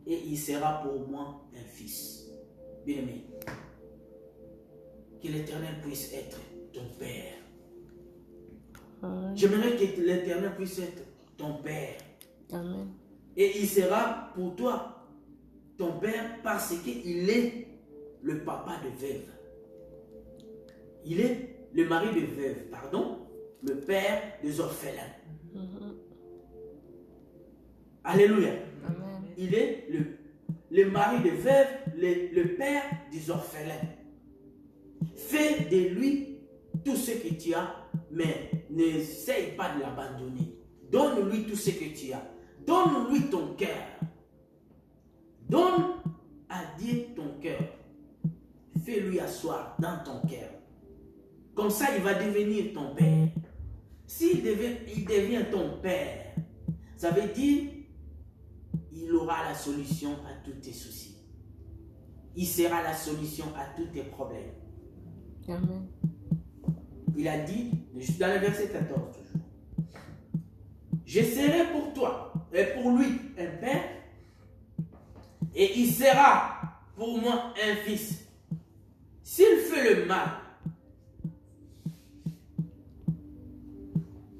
Et il sera pour moi un fils. Bien-aimé, que l'Éternel puisse être ton père. J'aimerais que l'Éternel puisse être ton père. Amen. Et il sera pour toi ton père parce qu'il est le papa de veuve. Il est le mari de veuve, pardon, le père des orphelins. Alléluia. Amen. Il est le mari de veuve, le père des orphelins. Fais de lui tout ce que tu as, mais n'essaye pas de l'abandonner. Donne-lui tout ce que tu as. Donne-lui ton cœur. Donne à Dieu ton cœur. Fais-lui asseoir dans ton cœur. Comme ça, il va devenir ton père. S'il devient ton père, ça veut dire il aura la solution à tous tes soucis. Il sera la solution à tous tes problèmes. Amen. Il a dit, dans le verset 14 toujours, je serai pour toi et pour lui un père, et il sera pour moi un fils. S'il fait le mal,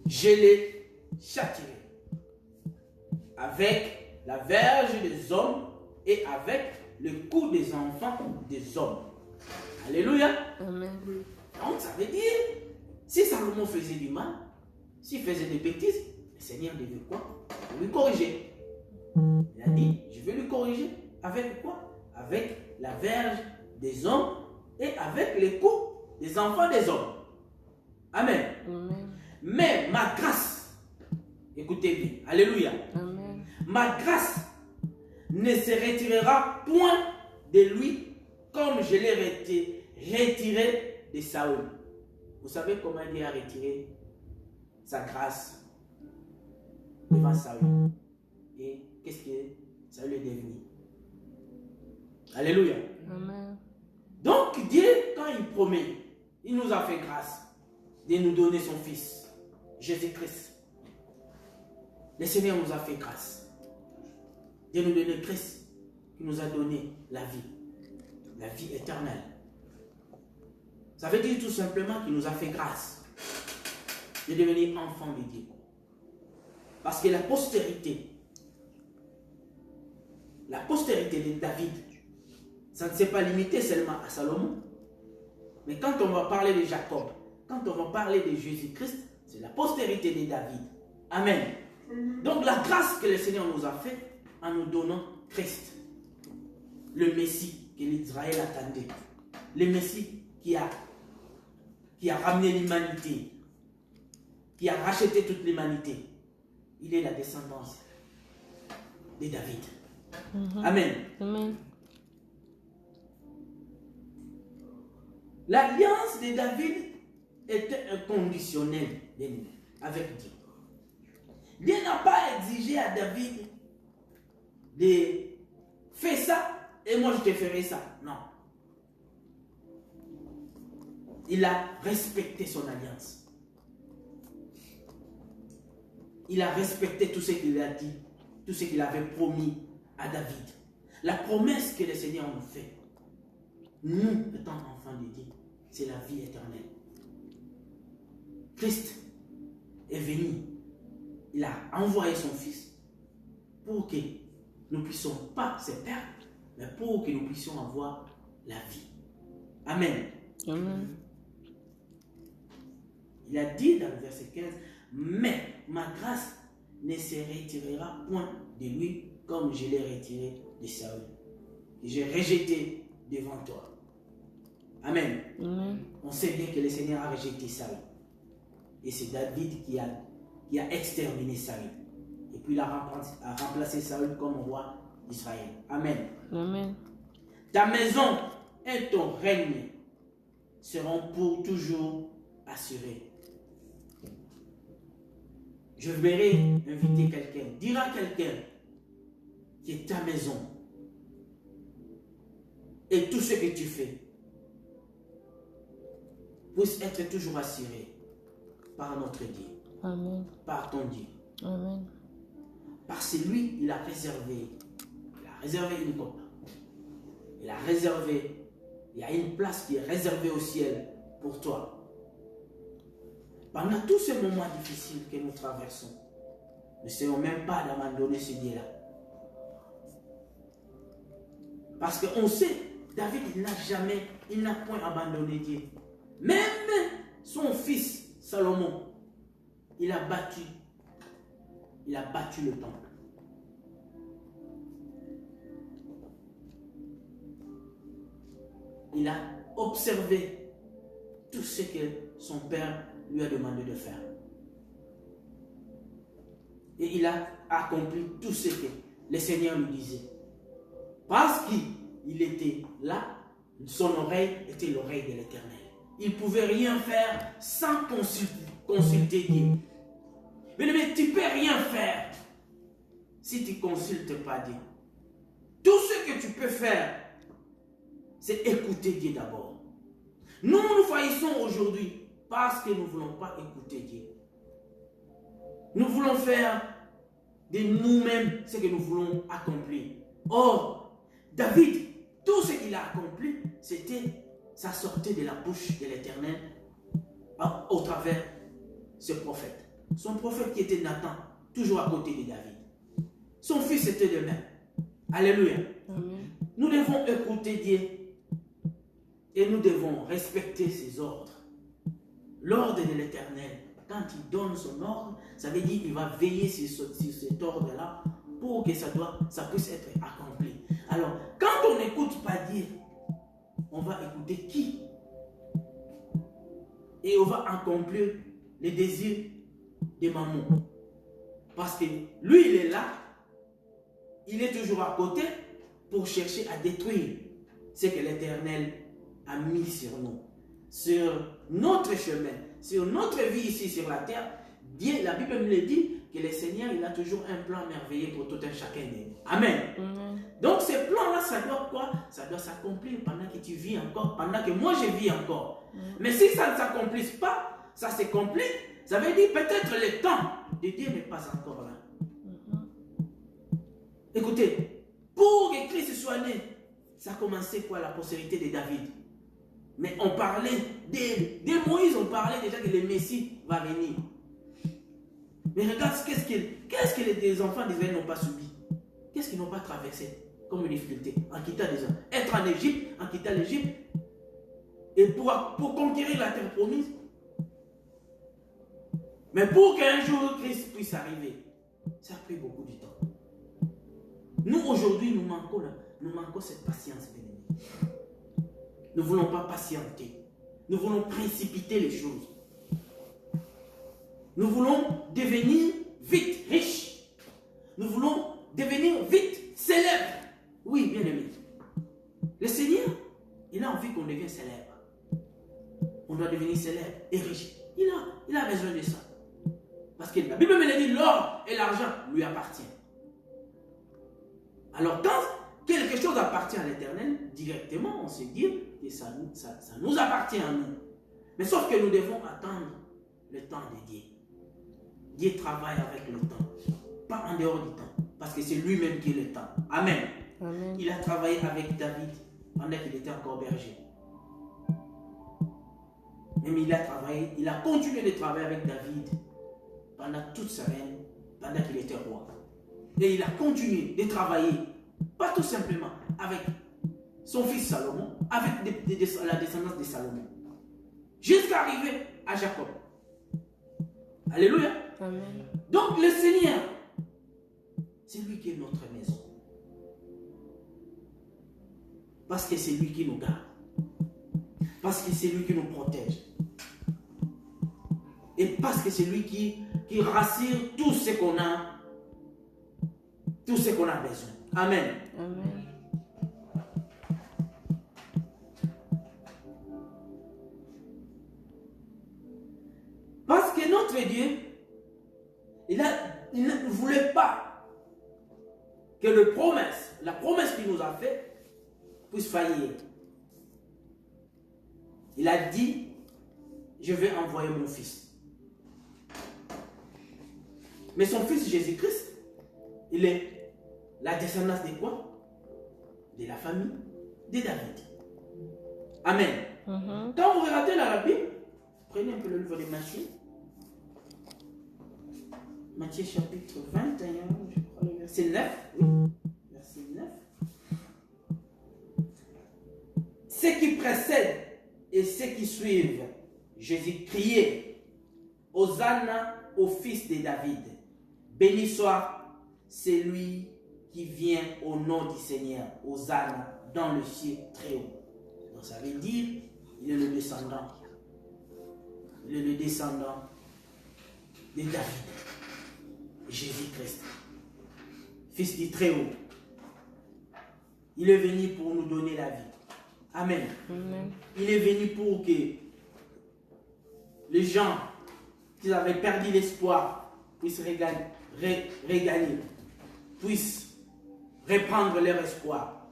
je les châtierai avec la verge des hommes et avec le cou des enfants des hommes. Alléluia. Amen. Donc ça veut dire, si Salomon faisait du mal, s'il faisait des bêtises, le Seigneur devait quoi? Lui corriger. Il a dit, je vais lui corriger. Avec quoi? Avec la verge des hommes et avec les coups des enfants des hommes. Amen. Amen. Mais ma grâce, écoutez bien, alléluia. Amen. Ma grâce ne se retirera point de lui comme je l'ai retiré de Saül. Vous savez comment il a retiré sa grâce devant Saül? Et qu'est-ce que Saül est devenu? Alléluia. Amen. Donc Dieu, quand il promet, il nous a fait grâce de nous donner son Fils, Jésus-Christ. Le Seigneur nous a fait grâce de nous donner Christ qui nous a donné la vie éternelle. Ça veut dire tout simplement qu'il nous a fait grâce de devenir enfant de Dieu. Parce que la postérité de David, ça ne s'est pas limité seulement à Salomon. Mais quand on va parler de Jacob, quand on va parler de Jésus-Christ, c'est la postérité de David. Amen. Donc la grâce que le Seigneur nous a faite en nous donnant Christ, le Messie que l'Israël attendait, le Messie qui a ramené l'humanité, qui a racheté toute l'humanité. Il est la descendance de David. Amen. Amen. L'alliance de David était inconditionnelle avec Dieu. Dieu n'a pas exigé à David de faire ça et moi je te ferai ça. Non. Il a respecté son alliance. Il a respecté tout ce qu'il a dit, tout ce qu'il avait promis à David. La promesse que le Seigneur nous fait, nous, étant enfants de Dieu, c'est la vie éternelle. Christ est venu. Il a envoyé son Fils pour que nous ne puissions pas se perdre, mais pour que nous puissions avoir la vie. Amen. Amen. Il a dit dans le verset 15, Mais ma grâce ne se retirera point de lui comme je l'ai retiré de Saül. Et j'ai rejeté devant toi. Amen. On sait bien que le Seigneur a rejeté Saül. Et c'est David qui a exterminé Saül. Et puis il a remplacé Saül comme roi d'Israël. Amen. Amen. Ta maison et ton règne seront pour toujours assurés. Je verrai inviter quelqu'un, dire à quelqu'un que ta maison et tout ce que tu fais puisse être toujours assuré par notre Dieu. Amen. Par ton Dieu. Amen. Parce que lui, il a réservé une coupe. Il a réservé, il y a une place qui est réservée au ciel pour toi. Pendant tous ces moments difficiles que nous traversons, n'essayons même pas d'abandonner ce Dieu-là. Parce qu'on sait, David, il n'a point abandonné Dieu. Même son fils, Salomon, il a battu le temple. Il a observé tout ce que son père lui a demandé de faire. Et il a accompli tout ce que le Seigneur lui disait. Parce qu'il était là, son oreille était l'oreille de l'Éternel. Il ne pouvait rien faire sans consulter Dieu. Mais tu ne peux rien faire si tu ne consultes pas Dieu. Tout ce que tu peux faire, c'est écouter Dieu d'abord. Nous faillissons aujourd'hui parce que nous ne voulons pas écouter Dieu. Nous voulons faire de nous-mêmes ce que nous voulons accomplir. Or, David, tout ce qu'il a accompli, ça sortait de la bouche de l'Éternel au travers ce prophète. Son prophète qui était Nathan, toujours à côté de David. Son fils était de même. Alléluia. Amen. Nous devons écouter Dieu et nous devons respecter ses ordres. L'ordre de l'Éternel, quand il donne son ordre, ça veut dire qu'il va veiller sur cet ordre-là pour que ça puisse être accompli. Alors, quand on n'écoute pas Dieu, on va écouter qui? Et on va accomplir les désirs de maman. Parce que lui, il est là, il est toujours à côté pour chercher à détruire ce que l'Éternel a mis sur nous, sur notre chemin, sur notre vie ici sur la terre. Dieu, la Bible nous le dit, que le Seigneur, il a toujours un plan merveilleux pour tout un chacun de nous. Amen. Donc ce plan-là, ça doit quoi? Ça doit s'accomplir pendant que tu vis encore, pendant que moi je vis encore. Mais si ça ne s'accomplisse pas, ça se complique, ça veut dire peut-être le temps de Dieu n'est pas encore là. Écoutez, pour que Christ soit né, ça a commencé quoi? La postérité de David. Mais on parlait, dès Moïse, on parlait déjà que le Messie va venir. Mais regarde, qu'est-ce que les enfants d'Israël n'ont pas subi? Qu'est-ce qu'ils n'ont pas traversé comme une difficulté en quittant des hommes? Être en Égypte, en quittant l'Égypte, et pour conquérir la terre promise. Mais pour qu'un jour Christ puisse arriver, ça a pris beaucoup de temps. Nous, aujourd'hui, nous manquons cette patience, bien-aimés. Nous ne voulons pas patienter. Nous voulons précipiter les choses. Nous voulons devenir vite riches. Nous voulons devenir vite célèbres. Oui, bien-aimés. Le Seigneur, il a envie qu'on devienne célèbre. On doit devenir célèbre et riche. Il a besoin de ça. Parce que la Bible me dit, l'or et l'argent lui appartiennent. Alors, quand quelque chose appartient à l'Éternel, directement, on se dit que ça nous appartient à nous. Mais sauf que nous devons attendre le temps de Dieu. Dieu travaille avec le temps, pas en dehors du temps, parce que c'est lui-même qui est le temps. Amen. Amen. Il a travaillé avec David pendant qu'il était encore berger. Même il a continué de travailler avec David pendant toute sa règne, pendant qu'il était roi. Et il a continué de travailler, pas tout simplement avec son fils Salomon, avec la descendance de Salomon, jusqu'à arriver à Jacob. Alléluia. Amen. Donc le Seigneur, c'est lui qui est notre maison. Parce que c'est lui qui nous garde. Parce que c'est lui qui nous protège. Et parce que c'est lui qui rassure tout ce qu'on a. Tout ce qu'on a besoin. Amen. Amen. Parce que notre Dieu, il ne voulait pas que la promesse qu'il nous a faite, puisse faillir. Il a dit, je vais envoyer mon fils. Mais son fils Jésus-Christ, il est la descendance de quoi? De la famille de David. Amen. Quand vous regardez la Bible, prenez un peu le livre de Matthieu. Matthieu chapitre 21, je crois le verset 9. Oui, verset 9. Ceux qui précèdent et ceux qui suivent, Jésus criait, Hosanna au fils de David. Béni soit celui qui vient au nom du Seigneur, Hosanna dans le ciel très haut. Donc ça veut dire, il est le descendant. Il est le descendant de David. Jésus-Christ, fils du très haut. Il est venu pour nous donner la vie. Amen. Amen. Il est venu pour que les gens qui avaient perdu l'espoir puissent regagner, puissent reprendre leur espoir.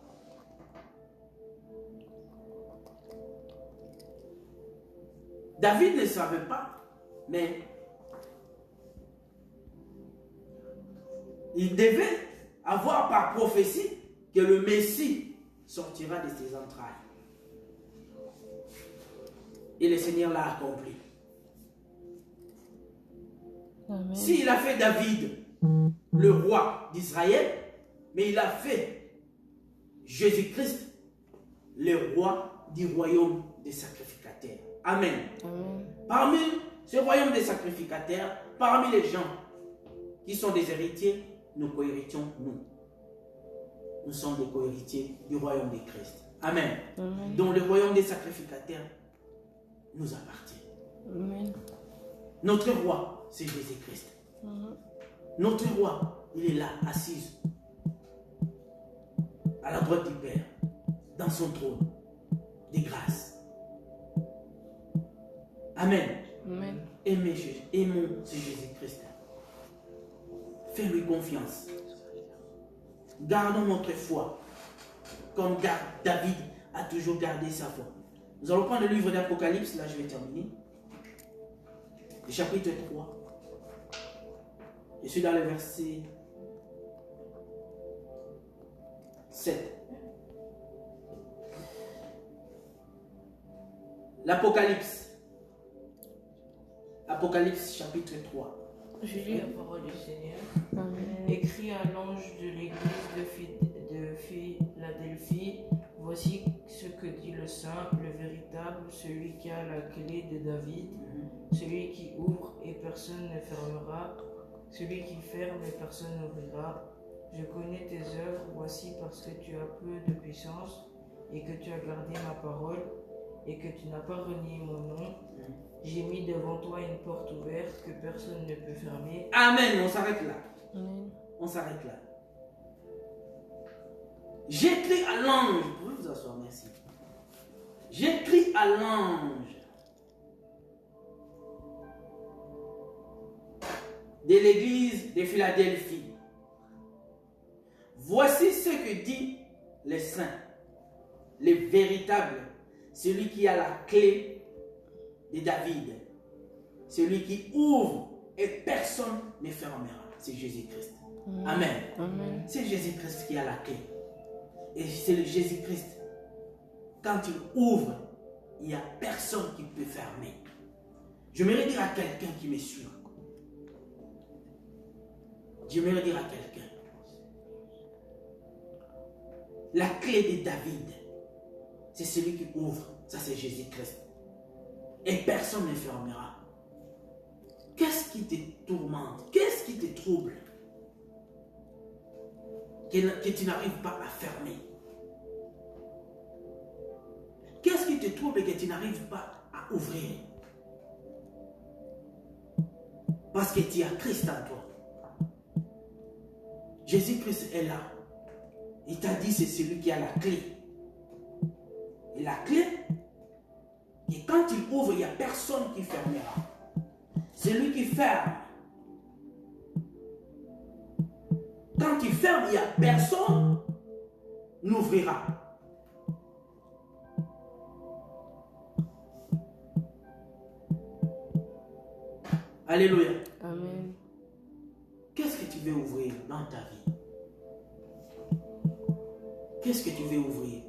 David ne savait pas, mais il devait avoir par prophétie que le Messie sortira de ses entrailles. Et le Seigneur l'a accompli. Amen. S'il a fait David le roi d'Israël, mais il a fait Jésus-Christ le roi du royaume des sacrificateurs. Amen. Amen. Parmi ce royaume des sacrificateurs, parmi les gens qui sont des héritiers, nous co-héritions, nous. Nous sommes des co-héritiers du royaume de Christ. Amen. Amen. Donc le royaume des sacrificateurs nous appartient. Amen. Notre roi, c'est Jésus-Christ. Notre roi, il est là, assis à la droite du Père, dans son trône de grâce. Amen. Amen. Aimons ce Jésus-Christ. Fais-lui confiance. Gardons notre foi, comme David a toujours gardé sa foi. Nous allons prendre le livre d'Apocalypse, là je vais terminer. Le chapitre 3. Je suis dans le verset 7. L'Apocalypse. Apocalypse chapitre 3. Je lis la parole du Seigneur. Amen. Écrit à l'ange de l'église de Philadelphie, voici ce que dit le Saint, le véritable, celui qui a la clé de David, celui qui ouvre et personne ne fermera, celui qui ferme et personne n'ouvrira. Je connais tes œuvres, voici parce que tu as peu de puissance et que tu as gardé ma parole et que tu n'as pas renié mon nom. J'ai mis devant toi une porte ouverte que personne ne peut fermer. Amen. On s'arrête là. Amen. On s'arrête là. J'écris à l'ange. Vous pouvez vous asseoir, merci. J'écris à l'ange de l'église de Philadelphie. Voici ce que dit le Saint, le véritable, celui qui a la clé de David, celui qui ouvre et personne ne fermera. C'est Jésus-Christ. Amen. Amen. C'est Jésus-Christ qui a la clé. Et c'est le Jésus-Christ. Quand il ouvre, il n'y a personne qui peut fermer. J'aimerais dire à quelqu'un qui me suit. J'aimerais dire à quelqu'un. La clé de David, c'est celui qui ouvre. Ça, c'est Jésus-Christ. Et personne ne fermera. Qu'est-ce qu'est-ce qui te tourmente? Qu'est-ce qui te trouble? Que tu n'arrives pas à fermer. Qu'est-ce qui te trouble et que tu n'arrives pas à ouvrir? Parce que tu as Christ en toi. Jésus-Christ est là. Il t'a dit c'est celui qui a la clé. Et la clé, et quand il ouvre, il n'y a personne qui fermera. Celui qui ferme. Quand il ferme, il n'y a personne n'ouvrira. Alléluia. Amen. Qu'est-ce que tu veux ouvrir dans ta vie? Qu'est-ce que tu veux ouvrir?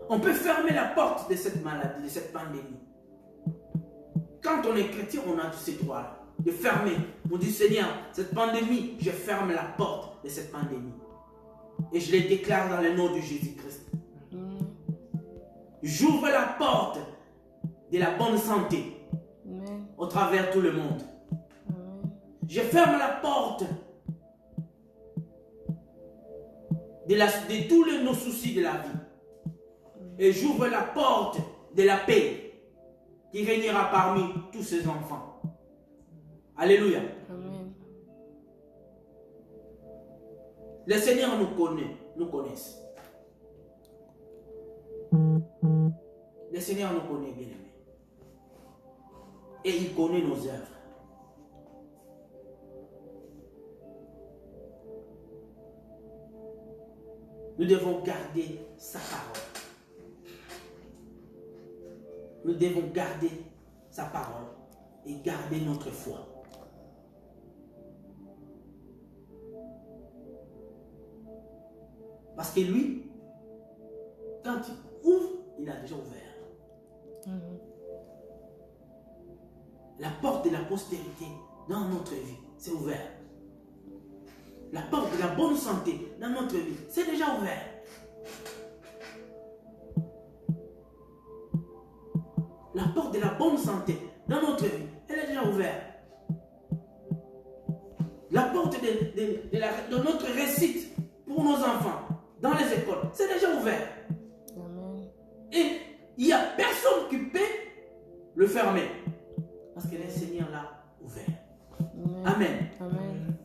On peut fermer la porte de cette maladie, de cette pandémie. Quand on est chrétien, on a tous ces droits-là. De fermer. On dit, Seigneur, cette pandémie, je ferme la porte de cette pandémie. Et je les déclare dans le nom de Jésus-Christ. J'ouvre la porte de la bonne santé. Amen. Au travers de tout le monde. Amen. Je ferme la porte de tous nos soucis de la vie. Et j'ouvre la porte de la paix qui régnera parmi tous ses enfants. Alléluia. Amen. Le Seigneur nous connaît, nous connaisse. Le Seigneur nous connaît, bien aimé. Et il connaît nos œuvres. Nous devons garder sa parole. Nous devons garder sa parole et garder notre foi. Parce que lui, quand il ouvre, il a déjà ouvert. La porte de la postérité dans notre vie, c'est ouvert. La porte de la bonne santé dans notre vie, c'est déjà ouvert. La porte de la bonne santé dans notre vie, elle est déjà ouverte. La porte de notre réussite pour nos enfants dans les écoles, c'est déjà ouvert. Amen. Et il n'y a personne qui peut le fermer. Parce que le Seigneur l'a ouvert. Amen. Amen. Amen.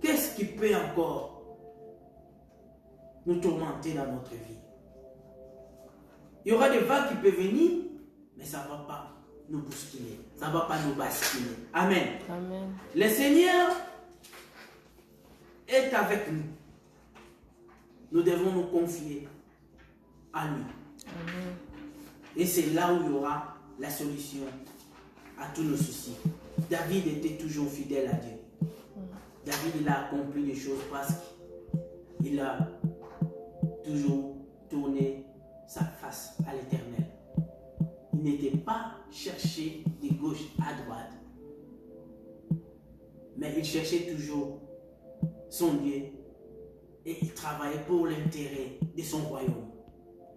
Qu'est-ce qui peut encore nous tourmenter dans notre vie? Il y aura des vagues qui peuvent venir, mais ça ne va pas nous bousculer. Ça ne va pas nous basculer. Amen. Amen. Le Seigneur est avec nous. Nous devons nous confier à lui. Amen. Et c'est là où il y aura la solution à tous nos soucis. David était toujours fidèle à Dieu. David, il a accompli les choses parce qu'il a toujours tourné sa face à l'Éternel. Il n'était pas cherché de gauche à droite, mais il cherchait toujours son Dieu et il travaillait pour l'intérêt de son royaume.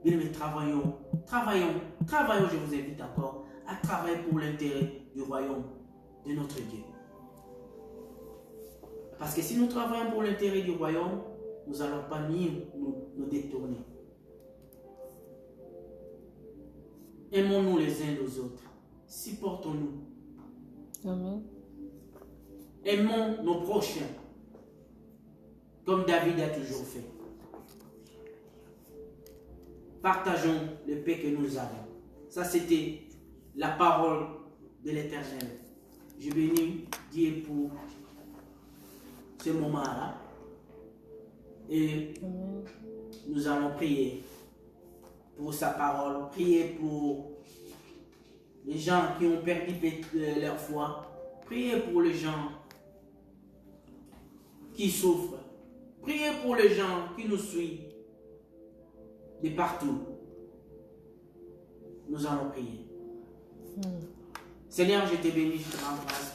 Bien, mais travaillons, je vous invite encore à travailler pour l'intérêt du royaume de notre Dieu. Parce que si nous travaillons pour l'intérêt du royaume, nous n'allons pas ni nous détourner. Aimons-nous les uns les autres. Supportons-nous. Amen. Aimons nos prochains. Comme David a toujours fait. Partageons le paix que nous avons. Ça, c'était la parole de l'Éternel. Je bénis Dieu pour ce moment-là. Et Amen. nous allons prier pour sa parole. Prier pour les gens qui ont perdu leur foi. Priez pour les gens qui souffrent. Priez pour les gens qui nous suivent de partout. Nous allons prier. Seigneur, je te bénis, je te rends grâce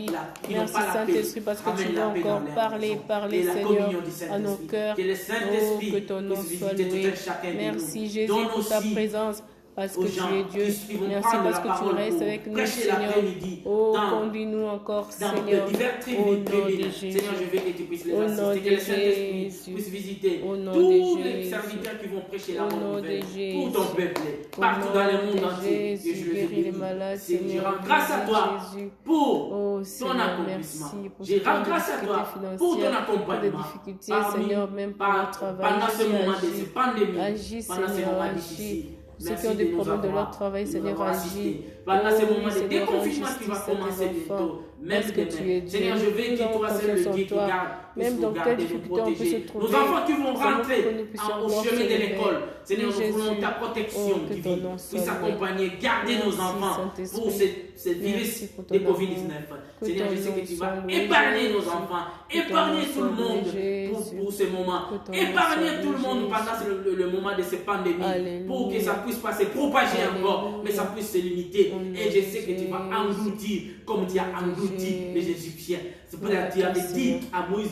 vie. qui n'ont Merci pas la paix. Saint-Esprit parce que tu Ramène vas la paix dans encore leur parler, maison. parler Et la Seigneur communion du à nos Saint-Esprit. cœurs. Que le Oh, Saint-Esprit que ton nom puisse soit visiter tout loué. un chacun de nous. Merci Jésus Donne pour ta aussi présence. Parce que aux tu gens es Dieu. qui vont Merci prendre parce la que tu parole restes pour avec nous, prêcher Seigneur. l'après-midi Oh, dans conduis-nous encore, dans Seigneur. de divers Au nom de tribunaux. Jésus. Seigneur, je veux que tu puisses les Au nom assister, de que le Saint-Esprit Jésus. puisse visiter Au nom tous de les Jésus. serviteurs qui vont prêcher la Au bonne nom de nouvelle Jésus. pour ton peuple, Au partout dans le nom monde de entier. Et Jésus, je le guéris les bénis. malades, Je Seigneur. rends grâce à toi Jésus. pour Oh ton Seigneur, accomplissement. merci pour Je toutes rends les grâce à difficultés toi pour ton financières, pour les accompagnement. difficultés, Parmi- Seigneur, même pour le travail. pendant ce moment de Agis, cette pandémie, agis, pendant ces Seigneur, moments agis. difficiles. Ceux Merci qui ont des de nous problèmes de avoir- leur travail, de nous Seigneur, avoir agis. assistés. Pendant Oh ces oui, moments de Seigneur, déconfinement qui va justice à tes commencer enfants. bientôt, même Parce que tu es demain. Dieu. Seigneur, je veux Nous que avons toi seul confiance le en Dieu qui toi. garde, puisse Même nous dans quelle garder, nous difficulté on peut se protéger. trouver, Nos enfants qui vont nous savons rentrer que nous puissions au encore chemin de se lever. l'école. Seigneur, Oui, nous voulons Jésus. ta protection Oh, que ton divine nom soit puisse loué. accompagner, garder nos Merci, enfants Saint-Esprit. pour ce virus Merci pour ton de amour. Covid-19. Que Seigneur, ton je sais nom que tu soit vas loué, épargner nos Jésus. enfants, Que ton épargner nom tout soit le monde loué, pour Jésus. ce moment, Que ton nom épargner soit tout le monde loué, pendant le moment de cette pandémie, Alléluia. pour que ça puisse pas se propager encore, mais ça puisse se limiter. Et je sais que tu vas engloutir comme tu as englouti les Égyptiens. C'est pour ça que tu avais dit à Moïse,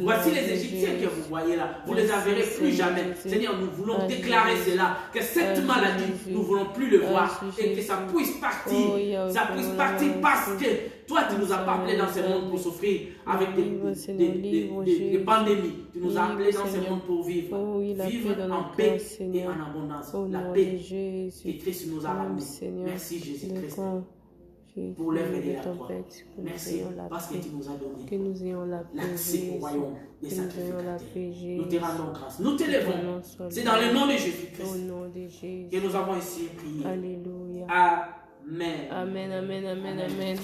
voici les Égyptiens que vous voyez là, vous ne les verrez plus jamais. Seigneur, nous voulons déclarer cela, que cette maladie, nous ne voulons plus le voir et que ça puisse partir. Ça puisse partir parce que toi, tu nous as pas appelés dans ce monde pour souffrir avec des pandémies. Tu nous as appelés dans ce monde pour vivre. Vivre en paix et en abondance. La paix est Christ nous a amenés. Merci Jésus-Christ pour l'œuvre de la croix. Merci parce que tu nous as donné l'accès au royaume des sacrificateurs. Nous te rendons grâce. Nous te levons. C'est dans le nom de Jésus-Christ que nous avons ici prié. Alléluia. Amen. Amen, amen, amen, amen.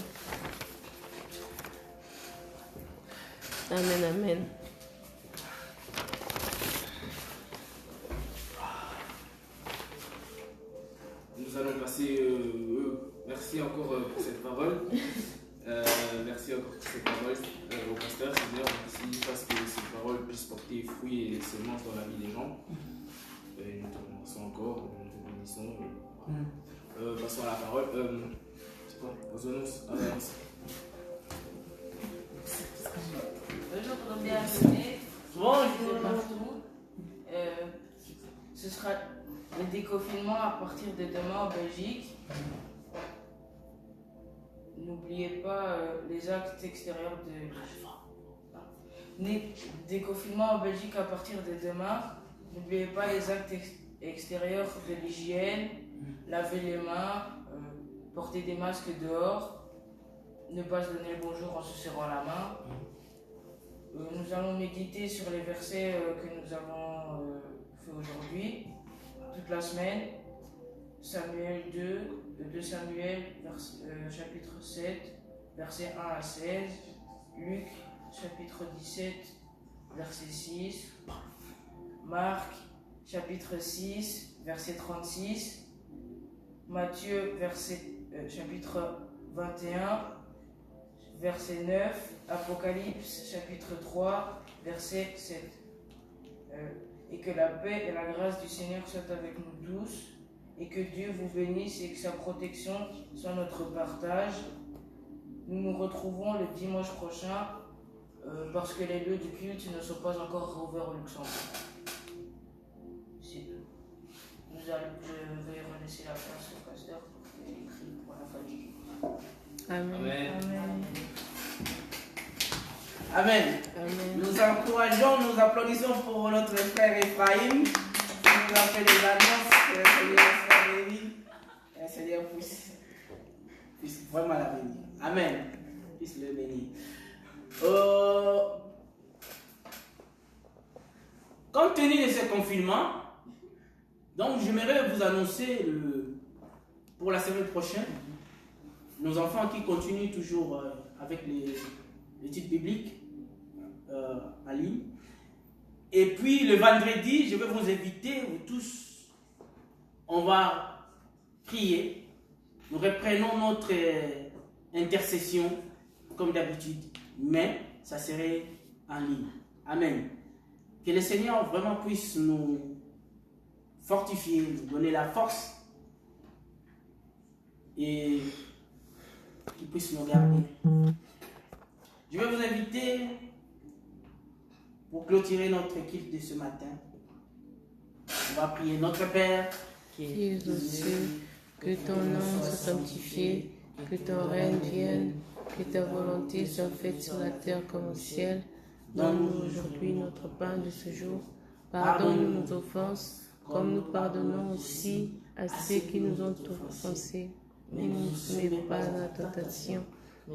Amen, amen. Nous allons passer. Merci encore pour cette parole. Merci encore pour cette parole au pasteur. Seigneur, merci parce que cette parole puisse porter fruit et semences dans la vie des gens. Et nous te remercions encore, nous te bénissons. Passons à la parole. C'est quoi? Aux annonces. Bonjour, bienvenue. Bonjour partout. Ce sera le déconfinement à partir de demain en Belgique. N'oubliez pas les actes extérieurs déconfinement en Belgique à partir de demain. N'oubliez pas les actes extérieurs de l'hygiène, laver les mains, porter des masques dehors, ne pas se donner le bonjour en se serrant la main. Nous allons méditer sur les versets que nous avons fait aujourd'hui, toute la semaine. Samuel 2 Samuel, chapitre 7, versets 1 à 16. Luc, chapitre 17, verset 6. Marc, chapitre 6, verset 36. Matthieu, chapitre 21, verset 9. Apocalypse, chapitre 3, verset 7. Et que la paix et la grâce du Seigneur soient avec nous tous, et que Dieu vous bénisse et que sa protection soit notre partage. Nous nous retrouvons le dimanche prochain parce que les lieux du culte ne sont pas encore rouverts au Luxembourg. C'est tout. Je vais relaisser la place au pasteur pour qu'il prie pour la famille. Amen. Amen. Amen. Amen. Nous encourageons, nous applaudissons pour notre frère Ephraim qui nous a fait des annonces. Que le Seigneur soit béni. Et le Seigneur puisse vraiment la bénir. Amen. Puisse le bénir. Compte tenu de ce confinement, donc j'aimerais vous annoncer pour la semaine prochaine, nos enfants qui continuent toujours avec l'étude biblique en ligne. Et puis le vendredi, je vais vous inviter, vous tous, on va prier. Nous reprenons notre intercession comme d'habitude, mais ça serait en ligne. Amen. Que le Seigneur vraiment puisse nous fortifier, nous donner la force et qu'il puisse nous garder. Je vais vous inviter pour clôturer notre culte de ce matin. On va prier. Notre Père qui es aux cieux, que ton nom soit sanctifié, que ton règne vienne, que ta volonté soit faite sur la terre comme au ciel. Donne-nous aujourd'hui notre pain de ce jour. Pardonne-nous nos offenses, comme nous pardonnons aussi à ceux qui nous ont offensés. Ne nous soumets pas à la tentation,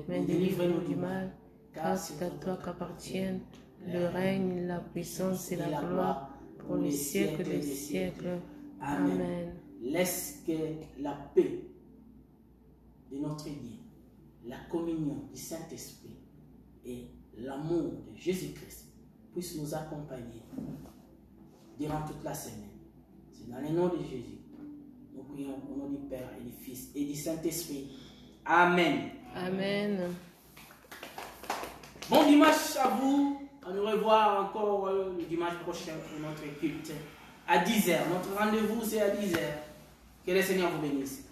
mais délivre-nous du mal, car c'est à toi qu'appartiennent le règne, la puissance et la gloire pour les siècles des siècles. Amen. Laisse que la paix de notre Dieu, la communion du Saint-Esprit et l'amour de Jésus-Christ puissent nous accompagner durant toute la semaine. C'est dans le nom de Jésus. Nous prions au nom du Père et du Fils et du Saint-Esprit. Amen. Amen. Bon dimanche à vous. On nous revoit encore le dimanche prochain pour notre culte à 10h. Notre rendez-vous c'est à 10h. Que le Seigneur vous bénisse.